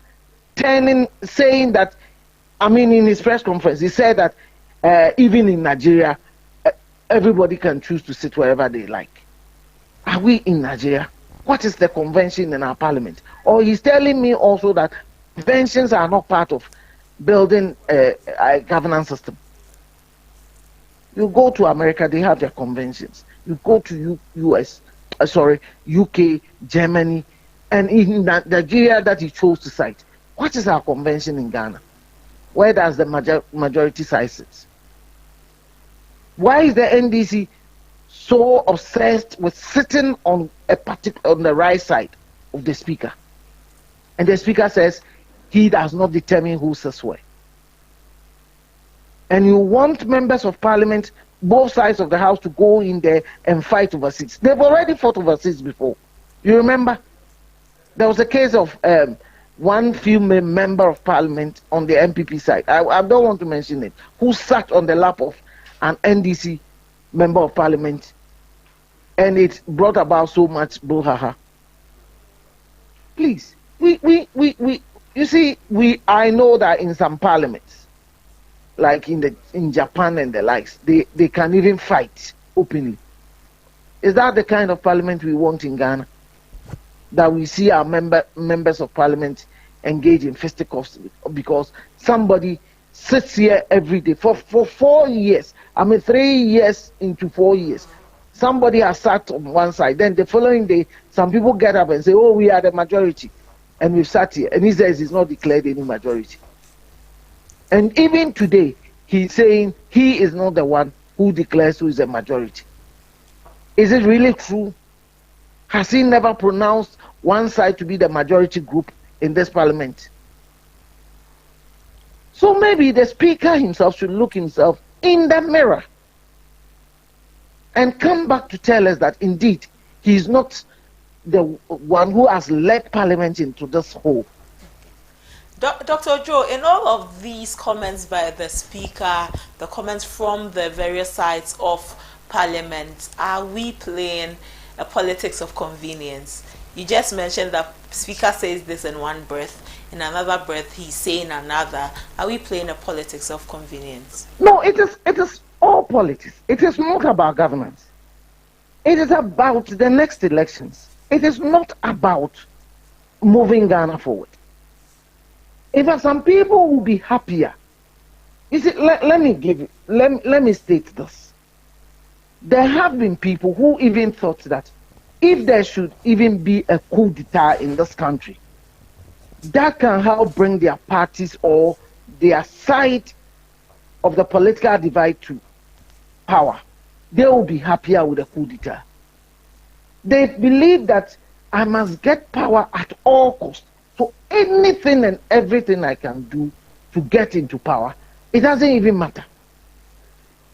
saying that, in his press conference, he said that even in Nigeria, everybody can choose to sit wherever they like. Are we in Nigeria? What is the convention in our parliament? Or he's telling me also that conventions are not part of building a governance system. You go to America, they have their conventions. You go to UK, Germany, and in Nigeria that he chose to cite. What is our convention in Ghana? Where does the majority side sit? Why is the NDC so obsessed with sitting on the right side of the speaker? And the speaker says he does not determine who sits where. And you want members of parliament, both sides of the house, to go in there and fight over seats. They've already fought over seats before. You remember? There was a case of one female member of parliament on the MPP side. I don't want to mention it. Who sat on the lap of an NDC member of parliament, and it brought about so much brouhaha. Please, you see, I know that in some parliaments, like in Japan and the likes, they can even fight openly. Is that the kind of parliament we want in Ghana? That we see our members of parliament engage in fisticuffs because somebody sits here every day for 4 years. 3 years into 4 years. Somebody has sat on one side. Then the following day, some people get up and say, "Oh, we are the majority," and we've sat here. And he says he's not declared any majority. And even today, he's saying he is not the one who declares who is the majority. Is it really true? Has he never pronounced one side to be the majority group in this parliament? So maybe the speaker himself should look himself in the mirror and come back to tell us that indeed he is not the one who has led parliament into this hole. Dr. Joe, in all of these comments by the speaker, the comments from the various sides of parliament, are we playing a politics of convenience? You just mentioned that speaker says this in one breath, in another breath he's saying another. Are we playing a politics of convenience? No, it is all politics. It is not about governance. It is about the next elections. It is not about moving Ghana forward. If some people will be happier, you see, let me state this. There have been people who even thought that if there should even be a coup d'etat in this country, that can help bring their parties or their side of the political divide to power. They will be happier with a coup d'etat. They believe that I must get power at all costs. So anything and everything I can do to get into power, it doesn't even matter.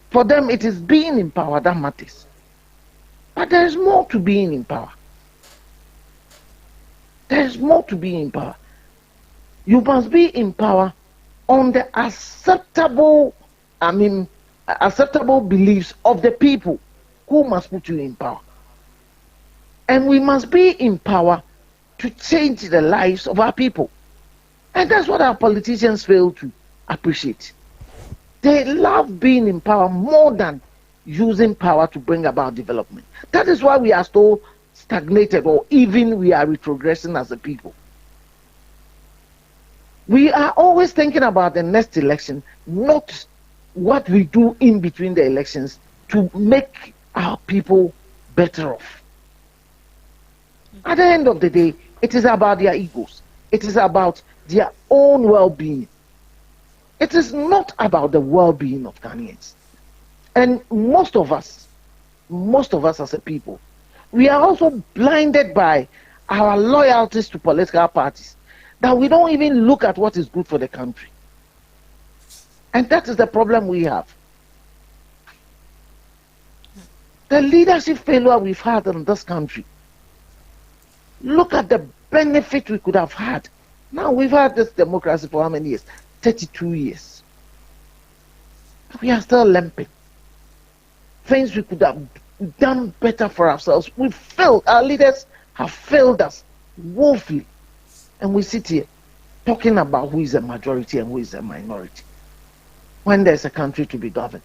For them, it is being in power that matters. But there is more to being in power. There is more to being in power. You must be in power on the acceptable beliefs of the people who must put you in power. And we must be in power to change the lives of our people. And that's what our politicians fail to appreciate. They love being in power more than using power to bring about development. That is why we are so stagnated, or even we are retrogressing as a people. We are always thinking about the next election, not what we do in between the elections to make our people better off. At the end of the day, it is about their egos. It is about their own well-being. It is not about the well-being of Ghanaians. And most of us as a people, we are also blinded by our loyalties to political parties, that we don't even look at what is good for the country. And that is the problem we have. The leadership failure we've had in this country Look at the benefit we could have had. Now we've had this democracy for how many years? 32 years. We are still limping. Things we could have done better for ourselves. We failed. Our leaders have failed us woefully. And we sit here talking about who is a majority and who is a minority when there's a country to be governed.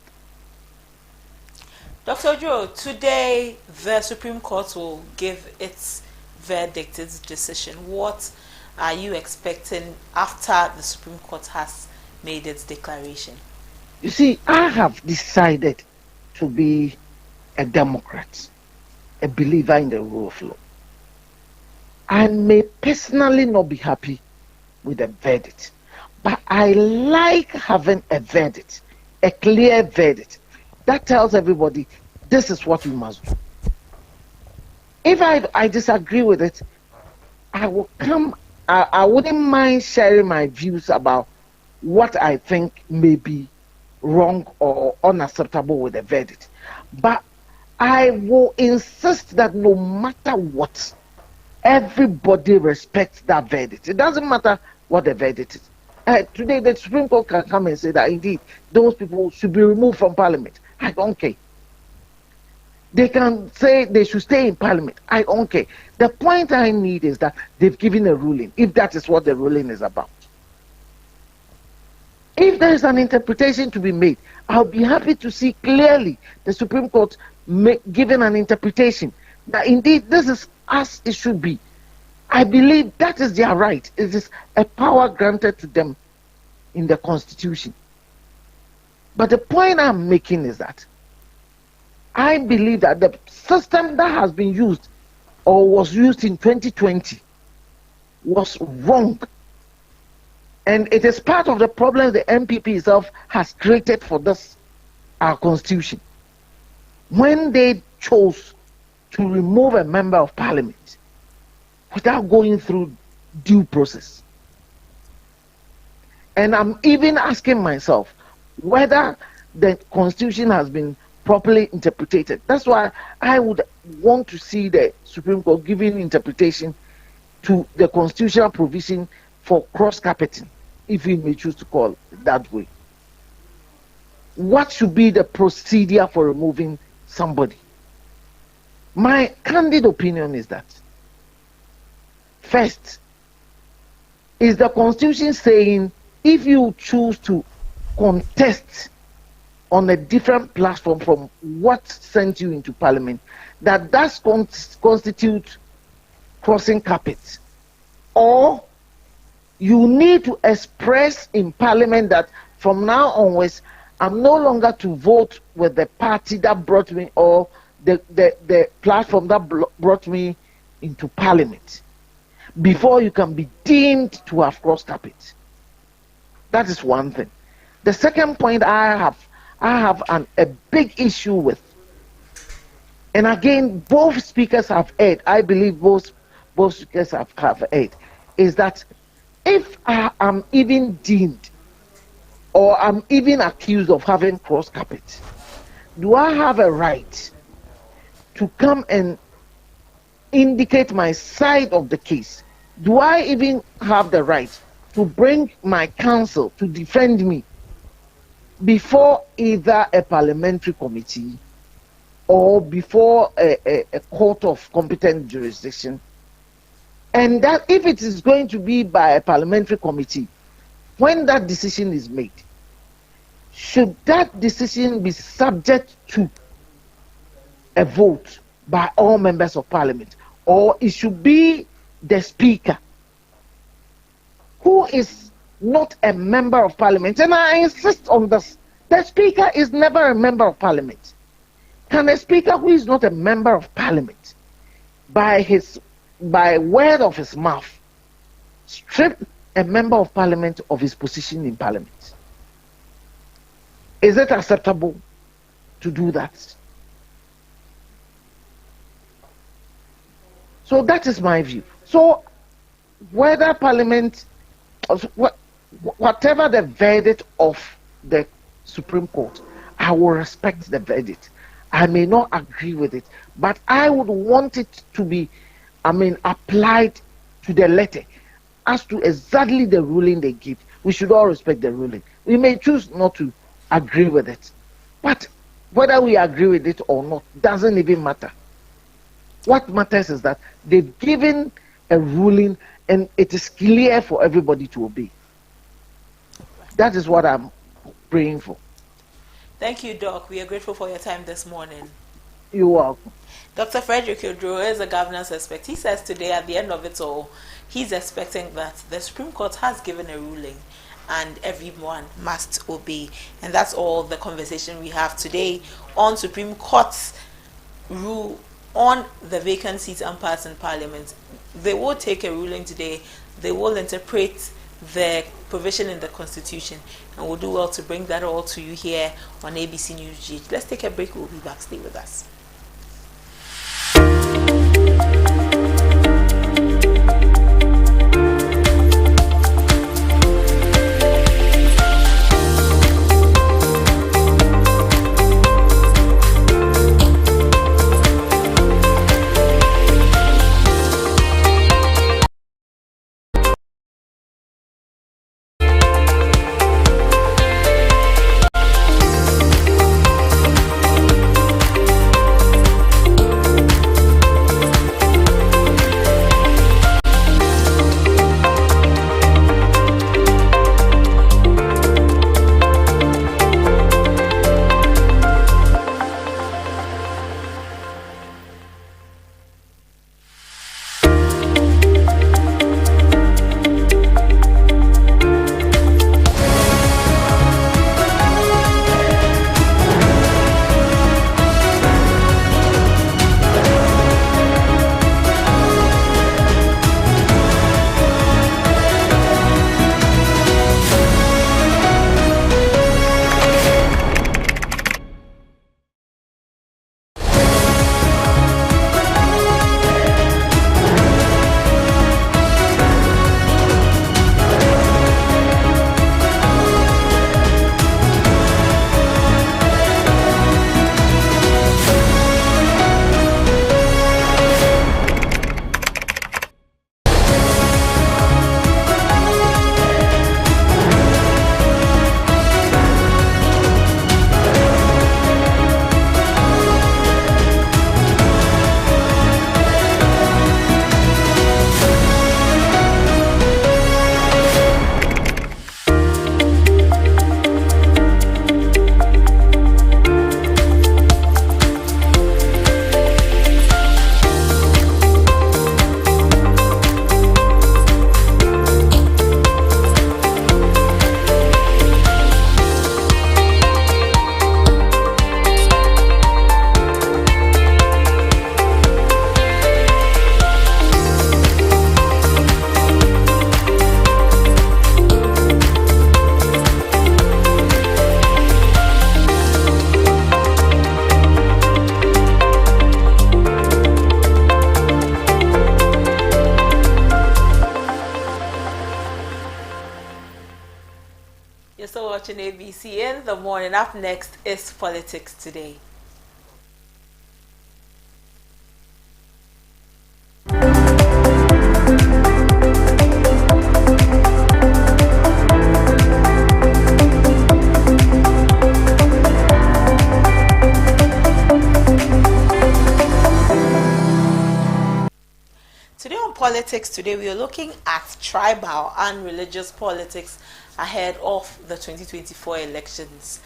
Dr. Joe, today the Supreme Court will give its verdict, its decision. What are you expecting after the Supreme Court has made its declaration? You see, I have decided to be a Democrat, a believer in the rule of law. I may personally not be happy with the verdict, but I like having a verdict, a clear verdict that tells everybody this is what we must do. If I disagree with it, I will come. I wouldn't mind sharing my views about what I think may be wrong or unacceptable with the verdict. But I will insist that no matter what, everybody respects that verdict. It doesn't matter what the verdict is. Today, the Supreme Court can come and say that indeed those people should be removed from Parliament. I don't care. They can say they should stay in Parliament. I don't care. The point I need is that they've given a ruling, if that is what the ruling is about. If there is an interpretation to be made, I'll be happy to see clearly the Supreme Court giving an interpretation that indeed this is as it should be. I believe that is their right. It is a power granted to them in the Constitution. But the point I'm making is that I believe that the system that has been used or was used in 2020 was wrong. And it is part of the problem the MPP itself has created for this, our Constitution. When they chose to remove a member of Parliament without going through due process. And I'm even asking myself whether the Constitution has been properly interpreted. That's why I would want to see the Supreme Court giving interpretation to the constitutional provision for cross-carpeting, if we may choose to call it that way. What should be the procedure for removing somebody? My candid opinion is that, first, is the Constitution saying if you choose to contest on a different platform from what sent you into Parliament, that constitutes crossing carpets, or you need to express in Parliament that from now onwards, I'm no longer to vote with the party that brought me or the platform that brought me into Parliament before you can be deemed to have crossed carpets. That is one thing. The second point I have a big issue with, and again, both speakers have heard, I believe both speakers have heard, is that if I am even deemed or I'm even accused of having cross carpet, do I have a right to come and indicate my side of the case? Do I even have the right to bring my counsel to defend me before either a parliamentary committee or before a court of competent jurisdiction? And that if it is going to be by a parliamentary committee, when that decision is made, should that decision be subject to a vote by all members of Parliament, or it should be the Speaker, who is not a member of Parliament? And I insist on this. The Speaker is never a member of Parliament. Can a Speaker who is not a member of Parliament, by word of his mouth, strip a member of Parliament of his position in Parliament? Is it acceptable to do that? So that is my view. So whether Parliament, whatever the verdict of the Supreme Court, I will respect the verdict. I may not agree with it, but I would want it to be applied to the letter as to exactly the ruling they give. We should all respect the ruling. We may choose not to agree with it, but whether we agree with it or not doesn't even matter. What matters is that they've given a ruling and it is clear for everybody to obey. That is what I'm praying for. Thank you, Doc. We are grateful for your time this morning. You're welcome. Dr. Frederick Odro is a governor's expert. He says today, at the end of it all, he's expecting that the Supreme Court has given a ruling and everyone must obey. And that's all the conversation we have today on Supreme Court's rule on the vacant seats and parts in Parliament. They will take a ruling today. They will interpret the provision in the Constitution, and we'll do well to bring that all to you here on ABC News GH. Let's take a break. We'll be back. Stay with us. You're still watching ABC in the morning. Up next is Politics Today. Today on Politics Today, we are looking at tribal and religious politics ahead of the 2024 elections.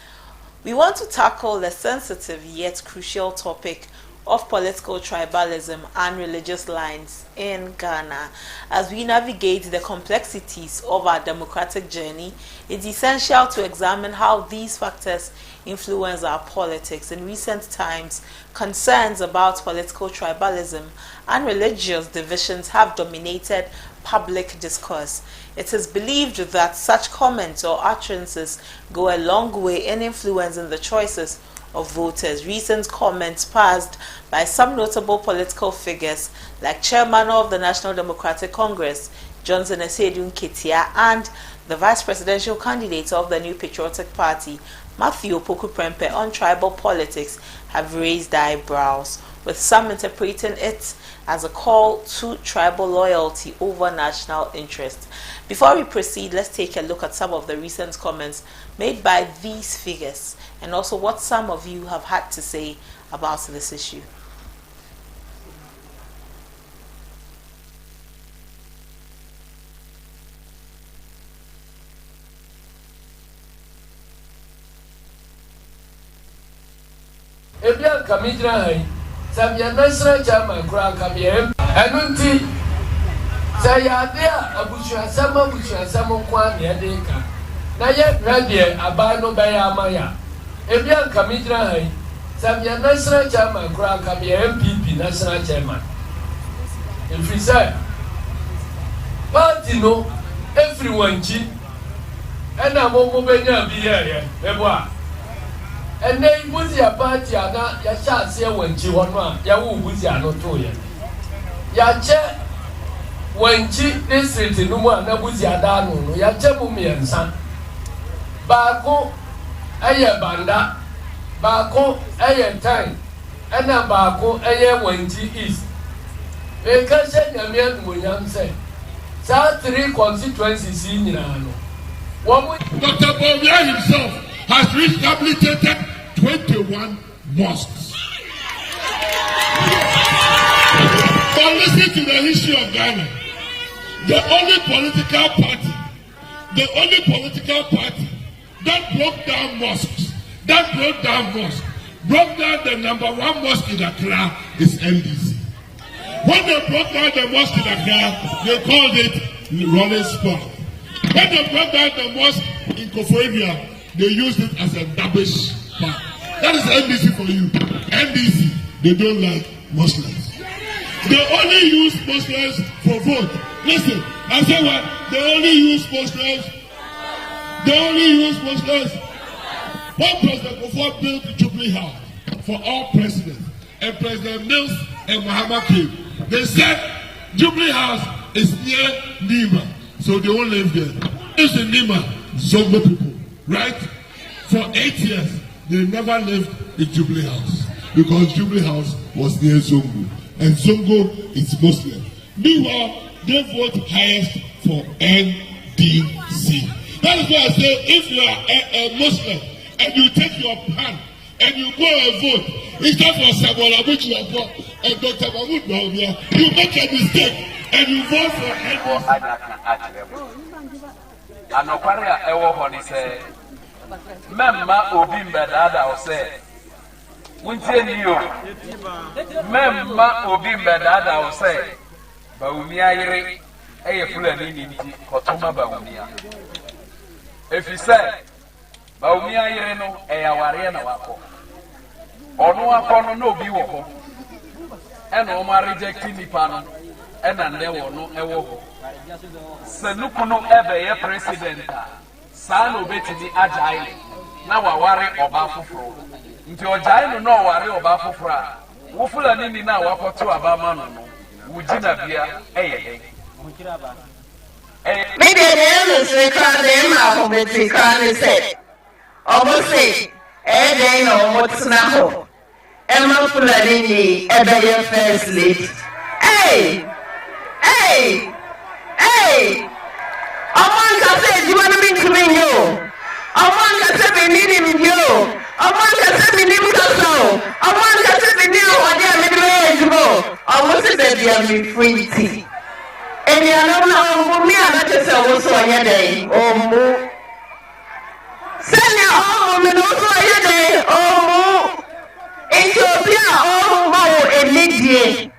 We want to tackle the sensitive yet crucial topic of political tribalism and religious lines in Ghana. As we navigate the complexities of our democratic journey, it's essential to examine how these factors influence our politics. In recent times, concerns about political tribalism and religious divisions have dominated public discourse. It is believed that such comments or utterances go a long way in influencing the choices of voters. Recent comments passed by some notable political figures like Chairman of the National Democratic Congress, Johnson Esedun Ketia, and the Vice Presidential candidate of the New Patriotic Party, Matthew Opoku Prempeh, on tribal politics have raised eyebrows. with some interpreting it as a call to tribal loyalty over national interest. Before we proceed, let's take a look at some of the recent comments made by these figures and also what some of you have had to say about this issue. Ebian kamijra hai sabia national chairman kura kamiem enunti sayadea abusua sama kwa medeka na ye radie abano baya amaya ebian kamijra hai sabia national chairman kura kamiem MPP national chairman efisa party no everyone chi ena mo benya biye eboa and then Buzia party ana ya chance ya wenchi hono a ya wo Buzia no to ye ya che wenchi district no mu ana Buzia da no ya che mu miensa baako eye banda baako eye time ana baako eye wenchi east e ka she nyame no nyam say sa 3 constituencies nyina no Dr. Bobia himself has rehabilitated 21 mosques. But listen to the history of Ghana. The only political party that broke down mosques, broke down the number 1 mosque in Accra is NDC. When they broke down the mosque in Accra, they called it Rolling Spot. When they broke down the mosque in Koforidua, they used it as a rubbish park. That is NDC for you. NDC, they don't like Muslims. They only use Muslims for vote. Listen, I say what? They only use Muslims. When President Koforidua built the Jubilee House for all presidents, and President Mills and Muhammad came, they said Jubilee House is near Nima, so they won't live there. It's in Nima, Zongo people. Right? For 8 years, they never lived in Jubilee House because Jubilee House was near Zongo, and Zongo is Muslim. Meanwhile, they vote highest for NDC. That is why I say, if you are a Muslim and you take your pan and you go and vote, instead for Samuel Abuchi and Dr. Mahmoud Bawumia, you make a mistake and you vote for NDC. Anokware ewo honi se memma obi mbedada o se wuntie ni o memma obi mbedada o se Bawumia yire eye fulani ni nti kotoma Bawumia efise Bawumia yire no eyaware na wako onu akọ no obi wo ho ena o ma reject nipa no ena nde wo no ewo ho Senukuno ebe ye president sa no betini agile na waware oba foforo nti ojaile no waware oba foforo a wo fulani ni na wakoto abama no wugina bia eyede me de se ka de ma ko beti ka ni se obo se dey no mo tsna ho e ma fulani ni ebe ye first lady hey Among us, you want to be to you. Among us, we need him you. Among us, we need him so. Among us, we need what they are making. I was a baby, I'm free tea. And you know, me, I'm not just also a day. Oh, moo. Send your home and also a day. Oh, moo. Ethiopia, oh, moo, and Lydia.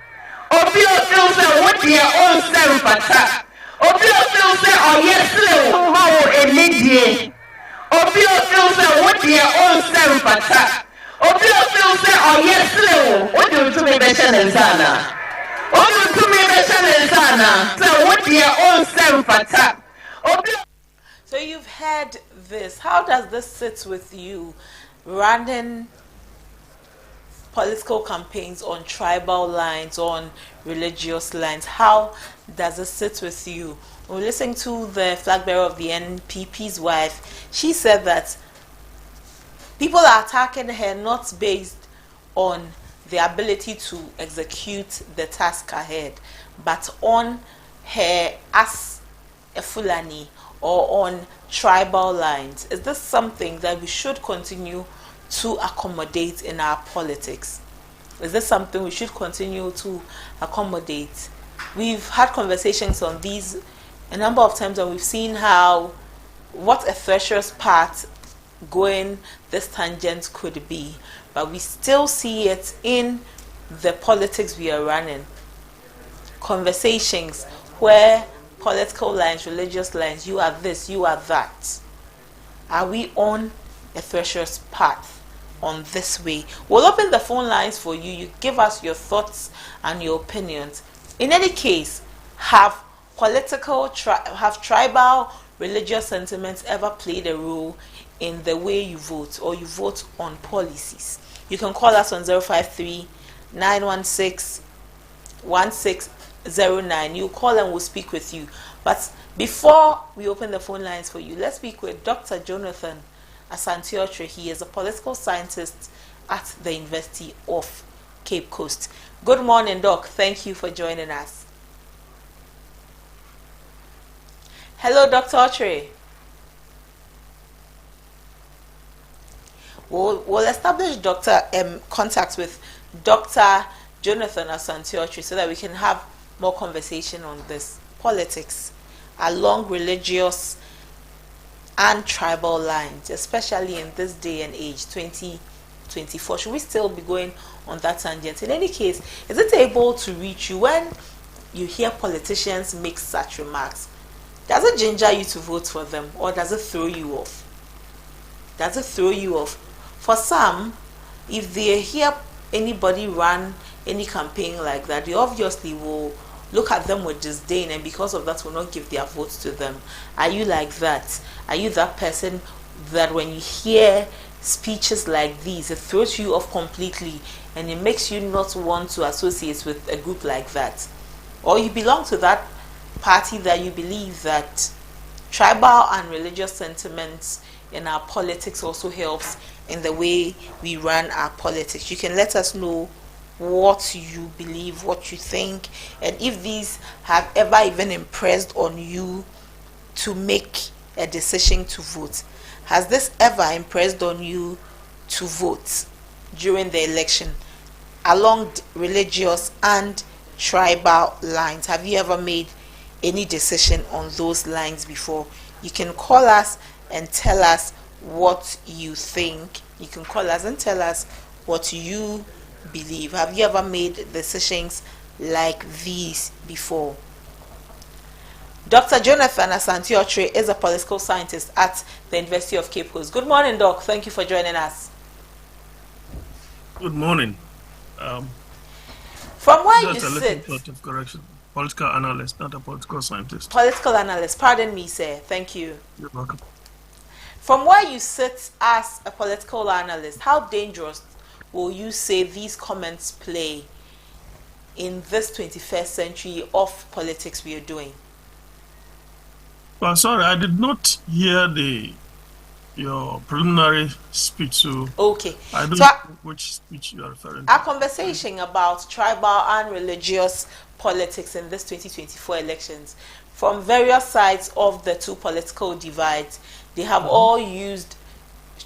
Obio feels that what they are all self attack. Obio feels that oh yes, how a lady. Obio feels that what they are all self attack. Obio feels that oh yes, what do you to me better than Sana? What do you to me better than Sana? So what they are all self attack. So you've heard this. How does this sit with you? Running political campaigns on tribal lines, on religious lines. How does it sit with you? We're listening to the flag bearer of the NPP's wife. She said that people are attacking her not based on the ability to execute the task ahead, but on her as a Fulani or on tribal lines? Is this something that we should continue to accommodate in our politics? Is this something we should continue to accommodate? We've had conversations on these a number of times, and we've seen how what a treacherous path going this tangent could be, but we still see it in the politics we are running. Conversations where political lines, religious lines, you are this, you are that. Are we on a treacherous path on this way? We'll open the phone lines for you. You give us your thoughts and your opinions. In any case, have tribal religious sentiments ever played a role in the way you vote, or you vote on policies? You can call us on 053-916-1609. You call and we'll speak with you. But before we open the phone lines for you, let's speak with Dr. Jonathan Asante-Okyere. He is a political scientist at the University of Cape Coast. Good morning, Doc. Thank you for joining us. Hello, Dr. Okyere. We'll establish contact with Dr. Jonathan Asante-Okyere so that we can have more conversation on this politics along religious and tribal lines, especially in this day and age, 2024. Should we still be going on that tangent? In any case, is it able to reach you when you hear politicians make such remarks? Does it ginger you to vote for them, or does it throw you off? Does it throw you off? For some, if they hear anybody run any campaign like that, they obviously will look at them with disdain, and because of that will not give their votes to them. Are you like that? Are you that person that when you hear speeches like these, it throws you off completely and it makes you not want to associate with a group like that? Or you belong to that party that you believe that tribal and religious sentiments in our politics also helps in the way we run our politics? You can let us know what you believe, what you think, and if these have ever even impressed on you to make a decision to vote. Has this ever impressed on you to vote during the election along religious and tribal lines? Have you ever made any decision on those lines before? You can call us and tell us what you think. You can call us and tell us what you believe. Have you ever made decisions like these before? Dr. Jonathan Asante-Okyere is a political scientist at the University of Cape Coast. Good morning, Doc. Thank you for joining us. Good morning. From where you sit, correction. Political analyst, not a political scientist. Political analyst. Pardon me, sir. Thank you. You're welcome. From where you sit as a political analyst, how dangerous will you say these comments play in this 21st century of politics we are doing? Well, sorry, I did not hear your preliminary speech, so okay. I don't know which speech you are referring to. Our conversation about tribal and religious politics in this 2024 elections, from various sides of the two political divides, they have all used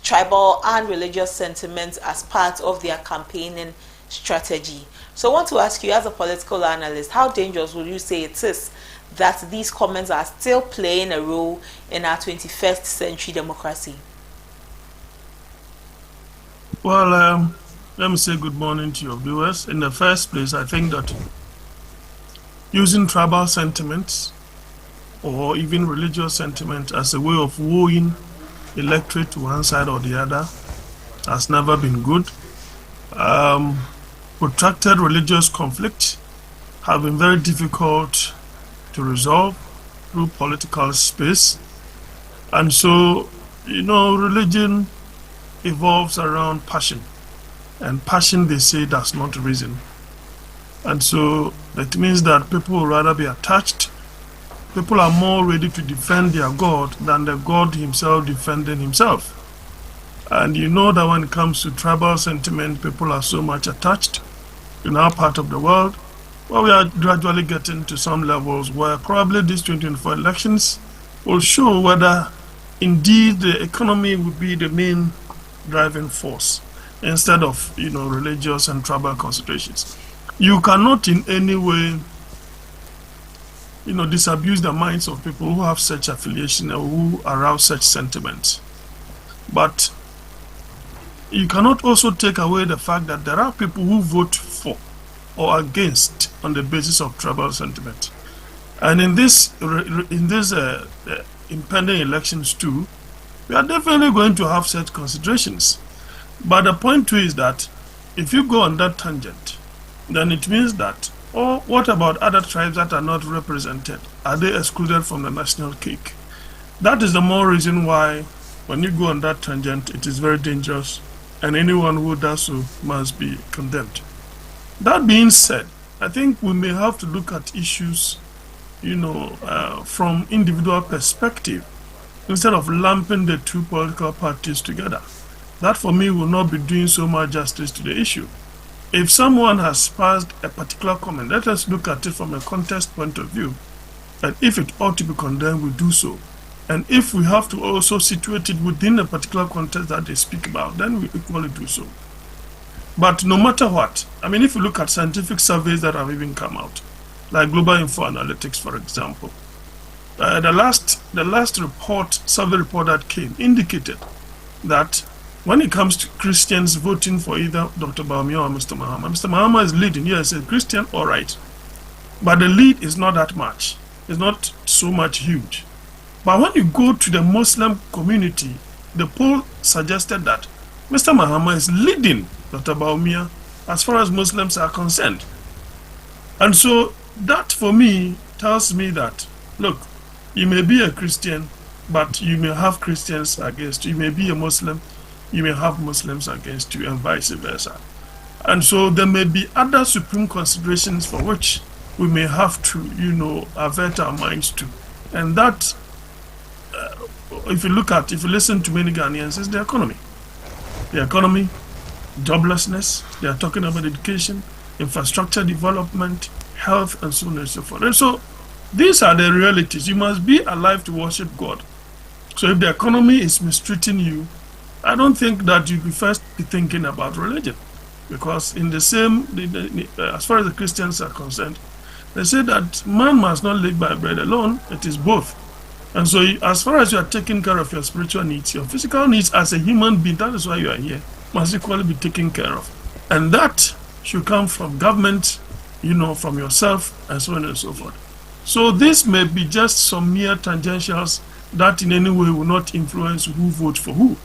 tribal and religious sentiments as part of their campaigning strategy. So I want to ask you, as a political analyst, how dangerous would you say it is that these comments are still playing a role in our 21st century democracy? Well, let me say good morning to your viewers. In the first place, I think that using tribal sentiments or even religious sentiment as a way of wooing electorate to one side or the other has never been good. Protracted religious conflict have been very difficult to resolve through political space. And so, religion evolves around passion. And passion, they say, does not reason. And so that means that people will rather be attached. People are more ready to defend their God than the God himself defending himself. And you know that when it comes to tribal sentiment, people are so much attached. in our part of the world, well, we are gradually getting to some levels where probably these 2024 elections will show whether indeed the economy will be the main driving force instead of, religious and tribal considerations. You cannot in any way, disabuse the minds of people who have such affiliation or who arouse such sentiments. But you cannot also take away the fact that there are people who vote for or against on the basis of tribal sentiment. And in this impending elections too, we are definitely going to have such considerations. But the point too is that if you go on that tangent, then it means that, what about other tribes that are not represented? Are they excluded from the national cake? That is the more reason why when you go on that tangent, it is very dangerous, and anyone who does so must be condemned. That being said, I think we may have to look at issues, from individual perspective, instead of lumping the two political parties together. That for me will not be doing so much justice to the issue. If someone has passed a particular comment, let us look at it from a context point of view. And if it ought to be condemned, we do so. And if we have to also situate it within a particular context that they speak about, then we equally do so. But no matter what, if you look at scientific surveys that have even come out, like Global Info Analytics, for example, the last survey report that came indicated that when it comes to Christians voting for either Dr. Bawumia or Mr. Mahama is leading. Yes, a Christian, all right. But the lead is not that much. It's not so much huge. But when you go to the Muslim community, the poll suggested that Mr. Mahama is leading Dr. Bawumia as far as Muslims are concerned. And so that for me tells me that, look, you may be a Christian, but you may have Christians against you. You may be a Muslim, you may have Muslims against you, and vice versa. And so there may be other supreme considerations for which we may have to, avert our minds to. And that, if you listen to many Ghanaians, is the economy. The economy, joblessness, they are talking about education, infrastructure development, health, and so on and so forth. And so these are the realities. You must be alive to worship God. So if the economy is mistreating you, I don't think that you should first be thinking about religion. Because in the same, as far as the Christians are concerned, they say that man must not live by bread alone, it is both. And so as far as you are taking care of your spiritual needs, your physical needs as a human being, that is why you are here, must equally be taken care of. And that should come from government, from yourself, and so on and so forth. So this may be just some mere tangentials that in any way will not influence who votes for who.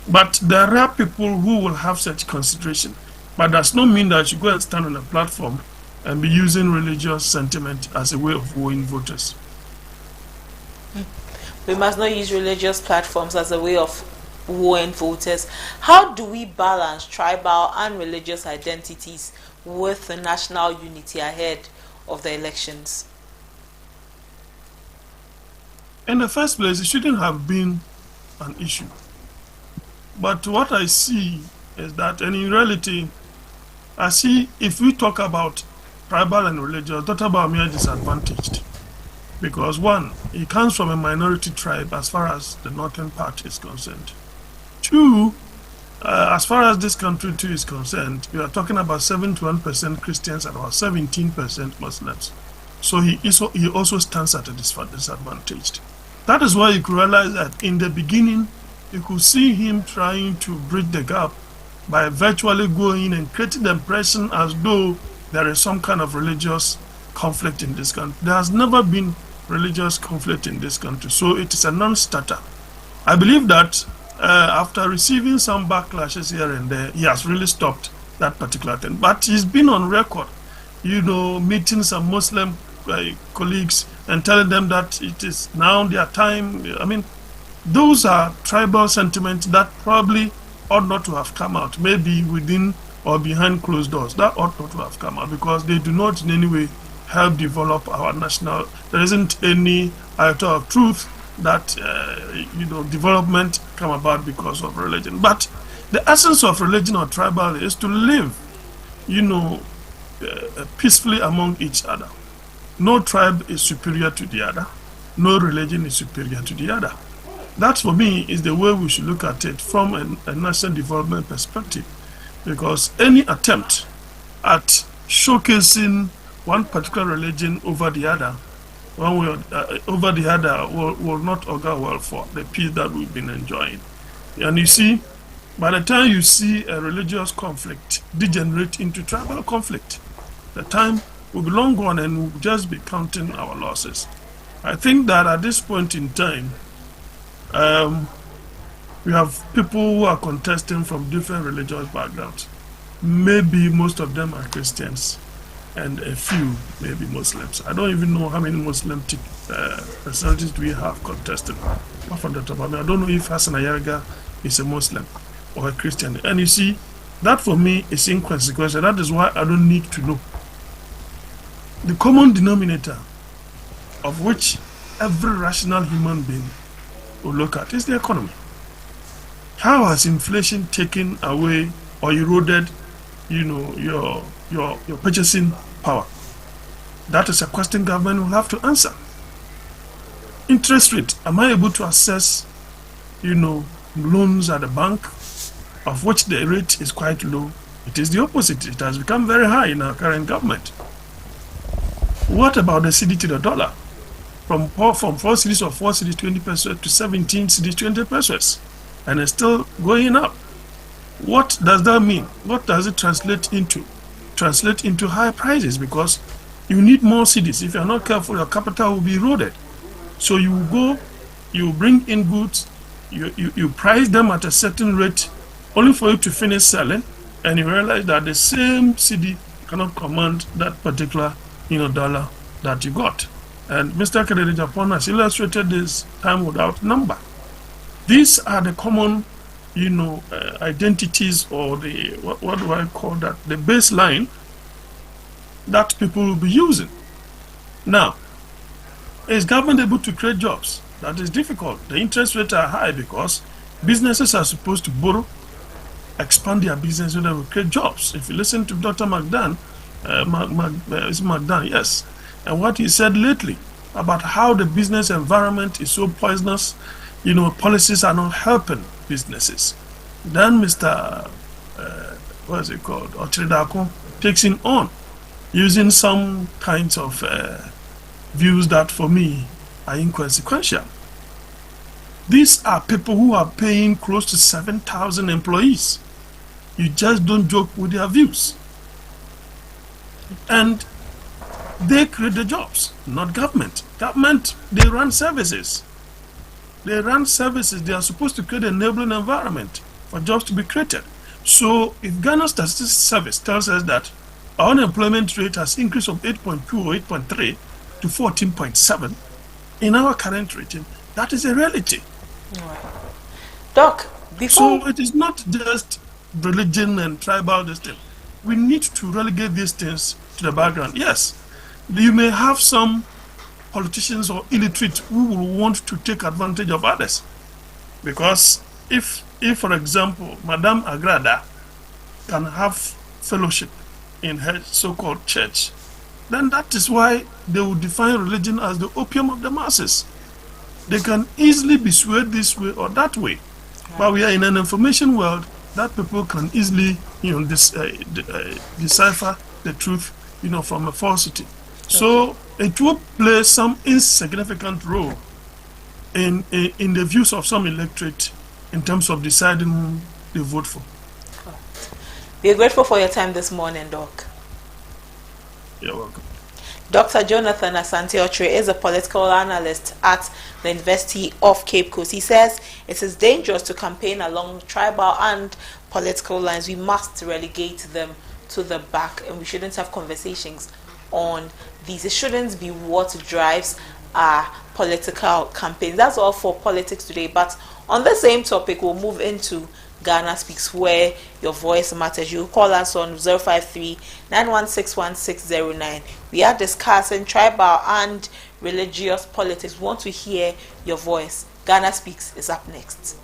But there are people who will have such consideration. But does not mean that you go and stand on a platform and be using religious sentiment as a way of wooing voters. We must not use religious platforms as a way of wooing voters. How do we balance tribal and religious identities with the national unity ahead of the elections? In the first place, it shouldn't have been an issue. But what I see is that, and in reality, I see if we talk about tribal and religious, Dr. Bawumia is disadvantaged. Because one, he comes from a minority tribe as far as the northern part is concerned. Two, as far as this country too is concerned, we are talking about 71% Christians and about 17% Muslims. So he also stands at a disadvantage. That is why you could realize that in the beginning, you could see him trying to bridge the gap by virtually going and creating the impression as though there is some kind of religious conflict in this country. There has never been religious conflict in this country, so it is a non-starter. I believe that after receiving some backlashes here and there, he has really stopped that particular thing. But he's been on record, meeting some Muslim colleagues and telling them that it is now their time. Those are tribal sentiments that probably ought not to have come out, maybe within or behind closed doors. That ought not to have come out because they do not in any way help develop our national. There isn't any iota of truth that development come about because of religion. But the essence of religion or tribal is to live, peacefully among each other. No tribe is superior to the other. No religion is superior to the other. That, for me, is the way we should look at it from a national development perspective. Because any attempt at showcasing one particular religion over the other, will not augur well for the peace that we've been enjoying. And you see, by the time you see a religious conflict degenerate into tribal conflict, the time will be long gone and we'll just be counting our losses. I think that at this point in time, we have people who are contesting from different religious backgrounds. Maybe most of them are Christians, and a few maybe Muslims. I don't even know how many Muslim personalities do we have contesting. Apart from the top, I don't know if Hassan Ayarga is a Muslim or a Christian. And you see, that for me is inconsequential. That is why I don't need to know. The common denominator of which every rational human being will look at is the economy. How has inflation taken away or eroded, your purchasing power? That is a question government will have to answer. Interest rate. Am I able to access, loans at the bank, of which the rate is quite low? It is the opposite. It has become very high in our current government. What about the cedi to the dollar? From 4 cedis or 4 cedis 20 pesos to 17 cedis 20 pesos, and it's still going up. What does that mean? What does it translate into? Translate into higher prices, because you need more cedis. If you're not careful, your capital will be eroded. So you go, you bring in goods, you price them at a certain rate, only for you to finish selling, and you realize that the same cedi cannot command that particular dollar that you got. And Mr. Kennedy Japan has illustrated this time without number. These are the common, identities, or the, what do I call that? The baseline that people will be using. Now, is government able to create jobs? That is difficult. The interest rates are high because businesses are supposed to borrow, expand their business so they will create jobs. If you listen to Dr. McDan, yes, and what he said lately about how the business environment is so poisonous, policies are not helping businesses. Then Mr. Ochredako takes him on, using some kinds of views that for me are inconsequential. These are people who are paying close to 7,000 employees. You just don't joke with their views. And they create the jobs, not government. Government, they run services. They run services. They are supposed to create an enabling environment for jobs to be created. So if Ghana Statistics Service tells us that our unemployment rate has increased from 8.2 or 8.3 to 14.7 in our current rating, that is a reality. Doc, before... So it is not just religion and tribal this thing. We need to relegate these things to the background. Yes, you may have some politicians or illiterate who will want to take advantage of others. Because if for example, Madame Agrada can have fellowship in her so-called church, then that is why they will define religion as the opium of the masses. They can easily be swayed this way or that way. But we are in an information world that people can easily, decipher the truth, from a falsity. So it will play some insignificant role in the views of some electorate in terms of deciding who they vote for. We are grateful for your time this morning, Doc. You're welcome. Dr. Jonathan Asante-Okyere is a political analyst at the University of Cape Coast. He says it is dangerous to campaign along tribal and political lines. We must relegate them to the back, and we shouldn't have conversations on these. It shouldn't be what drives our political campaigns. That's all for politics today. But on the same topic, we'll move into Ghana Speaks, where your voice matters. You call us on 053-916-1609. We are discussing tribal and religious politics. We want to hear your voice. Ghana Speaks is up next.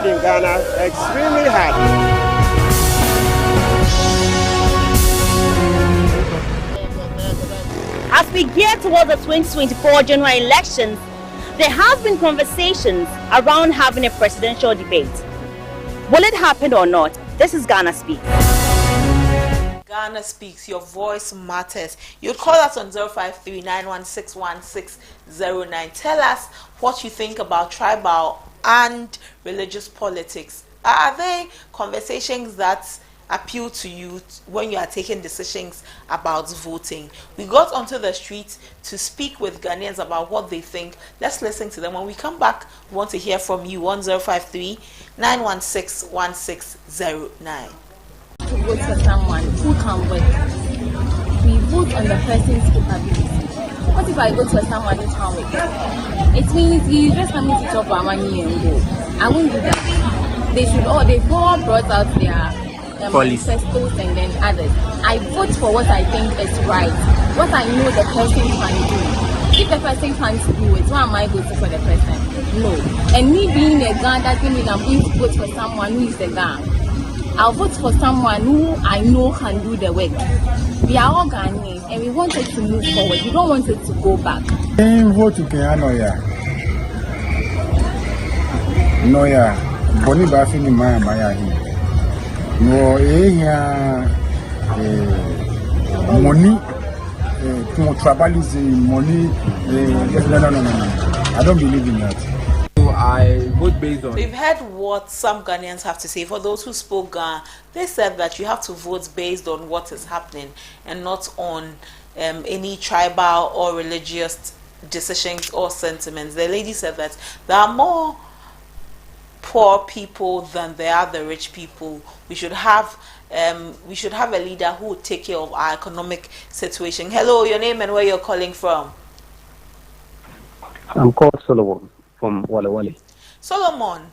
in Ghana extremely hard. As we gear towards the 2024 general elections, there has been conversations around having a presidential debate. Will it happen or not? This is Ghana Speaks. Ghana Speaks, your voice matters. You call us on 053-916-1609. Tell us what you think about tribal and religious politics. Are they conversations that appeal to you when you are taking decisions about voting? We got onto the streets to speak with Ghanaians about what they think. Let's listen to them. When we come back, we want to hear from you. 1053-916-1609. To vote for someone who can work. We vote on the person's capability. What if I vote for someone who can't work? It means he's just coming to chop our money and go. I won't do that. They've all brought out their manifestos and then others. I vote for what I think is right, what I know the person can do. If the person can't do it, why am I voting for the person? No. And me being a Ghana doesn't mean I'm going to vote for someone who is a Ghana. I'll vote for someone who I know can do the work. We are all Ghanaians and we want it to move forward. We don't want it to go back. Vote to Keanoya. Noya. Boni Bafini Maya. No, money to tribalism, money. No. I don't believe in that. I vote based on. We've heard what some Ghanaians have to say. For those who spoke Ghana, they said that you have to vote based on what is happening and not on any tribal or religious decisions or sentiments. The lady said that there are more poor people than there are the rich people. We should have a leader who would take care of our economic situation. Hello, your name and where you're calling from? I'm called Solomon from Wale Wale. Solomon,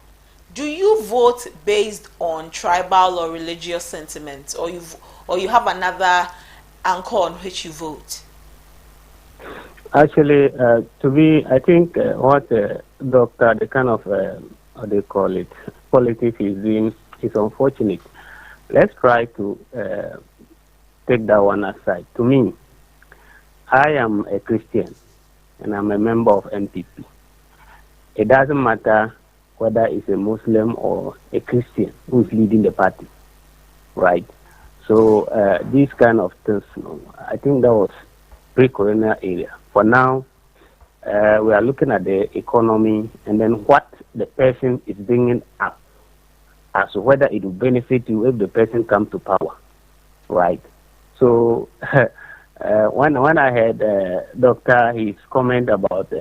do you vote based on tribal or religious sentiments, or you have another anchor on which you vote? Actually, I think what Doctor, the kind of how they call it, politics is doing is unfortunate. Let's try to take that one aside. To me, I am a Christian and I'm a member of NPP. It doesn't matter whether it's a Muslim or a Christian who is leading the party, right? So these kind of things, I think that was pre-colonial era. For now, we are looking at the economy and then what the person is bringing up as to whether it will benefit you if the person comes to power, right? So when I heard his comment about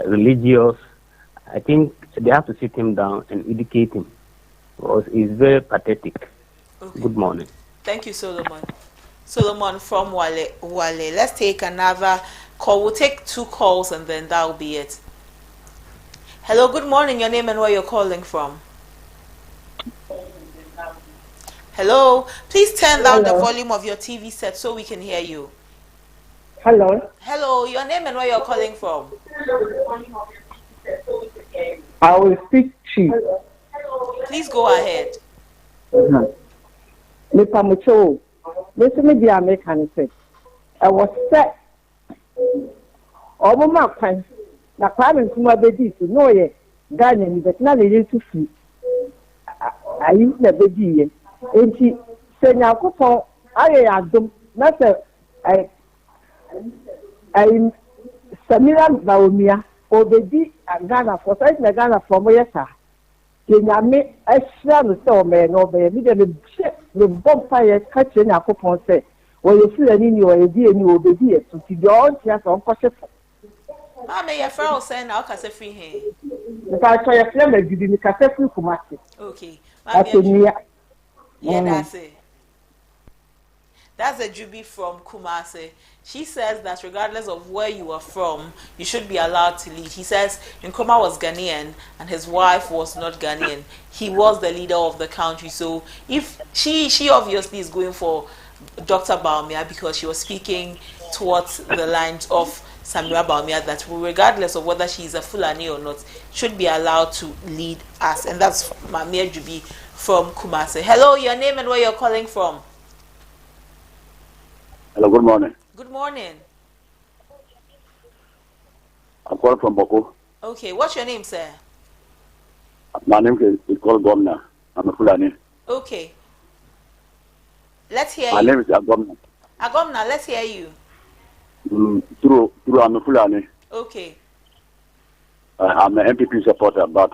religious, I think they have to sit him down and educate him because it's very pathetic. Okay. Good morning. Thank you, Solomon. Solomon from Wale. Let's take another call. We'll take 2 calls and then that will be it. Hello, good morning. Your name and where you're calling from? Hello. Please turn down the volume of your TV set so we can hear you. Hello. Hello. Your name and where you're calling from? I will speak to you. Please go ahead. Mr. Mucho, listen to the American say. I was set. Over my time, the crime to my baby to know ye. Ghanaian, but not a little free. I use the baby. And she said, now, I am not I'm Samira Baumia, or baby Ghana for size Ghana from where, sir. Can I make a sham so man over the bonfire catching a coupon say, well, you feel any new idea and you will be here to see the old yes on Cosset. I may have found saying I'll cast a free hand. If I try a flame, you didn't cast a free Kumasi. Okay. Yeah, that's it. That's a Juby from Kumasi. She says that regardless of where you are from, you should be allowed to lead. He says Nkrumah was Ghanaian and his wife was not Ghanaian. He was the leader of the country. So if she obviously is going for Dr. Baumia because she was speaking towards the lines of Samira Baumia that regardless of whether she is a Fulani or not, should be allowed to lead us. And that's Mamia Jubi from Kumasi. Hello, your name and where you're calling from? Hello, good morning. Good morning. I'm calling from Boko. Okay, what's your name, sir? My name is called Gomna. I'm a Fulani. Okay. Let's hear My you. name is Agomna. Agomna, let's hear you. Through I'm a Fulani. Okay. I'm an MPP supporter, but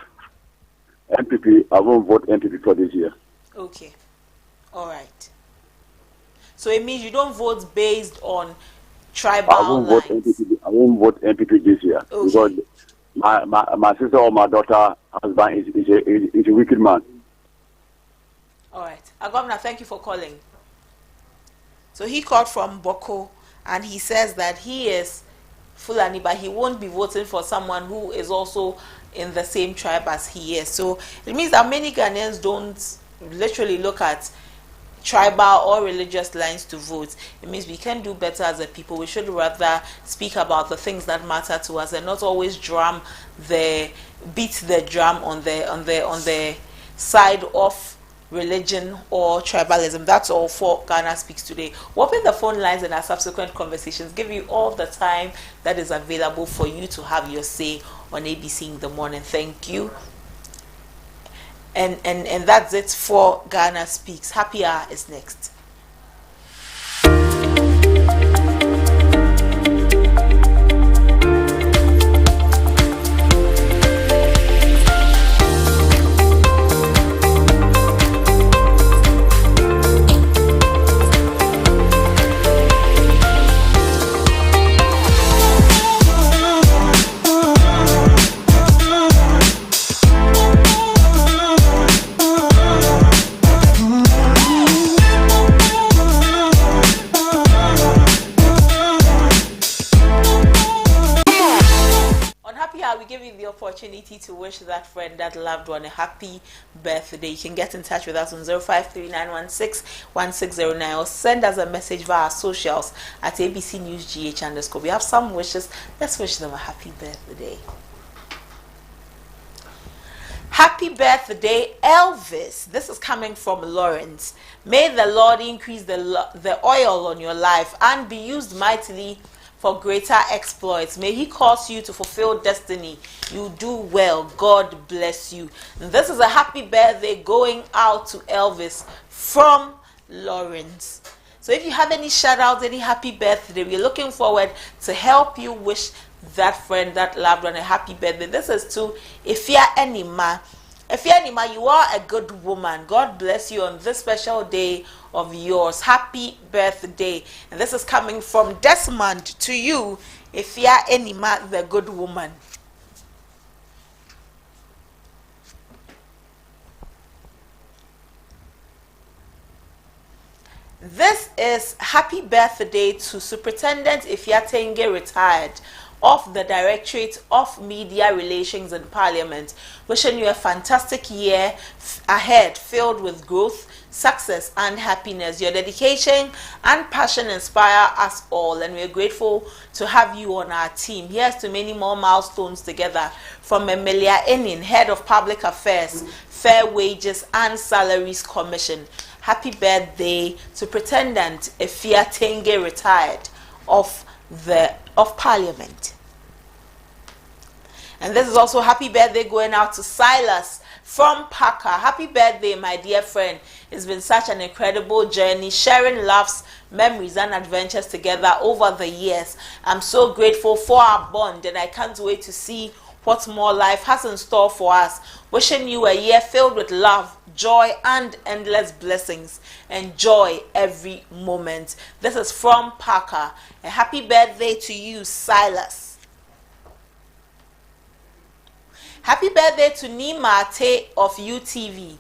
MPP, I won't vote MPP for this year. Okay. All right. So it means you don't vote based on tribal I won't lines. vote MPP. I won't vote MPP this year because my sister or my daughter husband is a wicked man. All right. Agomna, thank you for calling. So he called from Boko and he says that he is Fulani, but he won't be voting for someone who is also in the same tribe as he is. So it means that many Ghanaians don't literally look at tribal or religious lines to vote. It means we can do better as a people. We should rather speak about the things that matter to us and not always beat the drum on the side of religion or tribalism. That's all for Ghana Speaks today. We'll open the phone lines in our subsequent conversations, give you all the time that is available for you to have your say on ABC in the morning. Thank you. And that's it for Ghana Speaks. Happy Hour is next. We give you the opportunity to wish that friend, that loved one, a happy birthday. You can get in touch with us on 0539161609 or send us a message via our socials at ABC News GH_. We have some wishes. Let's wish them a happy birthday. Happy birthday, Elvis. This is coming from Lawrence. May the Lord increase the oil on your life and be used mightily for greater exploits. May he cause you to fulfill destiny. You do well. God bless you. And this is a happy birthday going out to Elvis from Lawrence. So if you have any shout outs, any happy birthday, we're looking forward to help you wish that friend, that loved one, a happy birthday. This is to Ifia Enima. Ifia Enima, you are a good woman. God bless you on this special day of yours. Happy birthday. And this is coming from Desmond to you, Ifia Enima, the good woman. This is happy birthday to Superintendent Ifia Tenge, retired, of the Directorate of Media Relations and Parliament. Wishing you a fantastic year ahead filled with growth, success and happiness. Your dedication and passion inspire us all, and we're grateful to have you on our team. Here's to many more milestones together. From Emilia Enin, Head of Public Affairs, Fair Wages and Salaries Commission. Happy birthday to Pretendant Ifia Tenge, retired, of Parliament. And this is also happy birthday going out to Silas from Parker. Happy birthday, my dear friend. It's been such an incredible journey, sharing laughs, memories and adventures together over the years. I'm so grateful for our bond, and I can't wait to see what more life has in store for us. Wishing you a year filled with love, joy and endless blessings. Enjoy every moment. This is from Parker. A happy birthday to you, Silas. Happy birthday to Nima Te of UTV.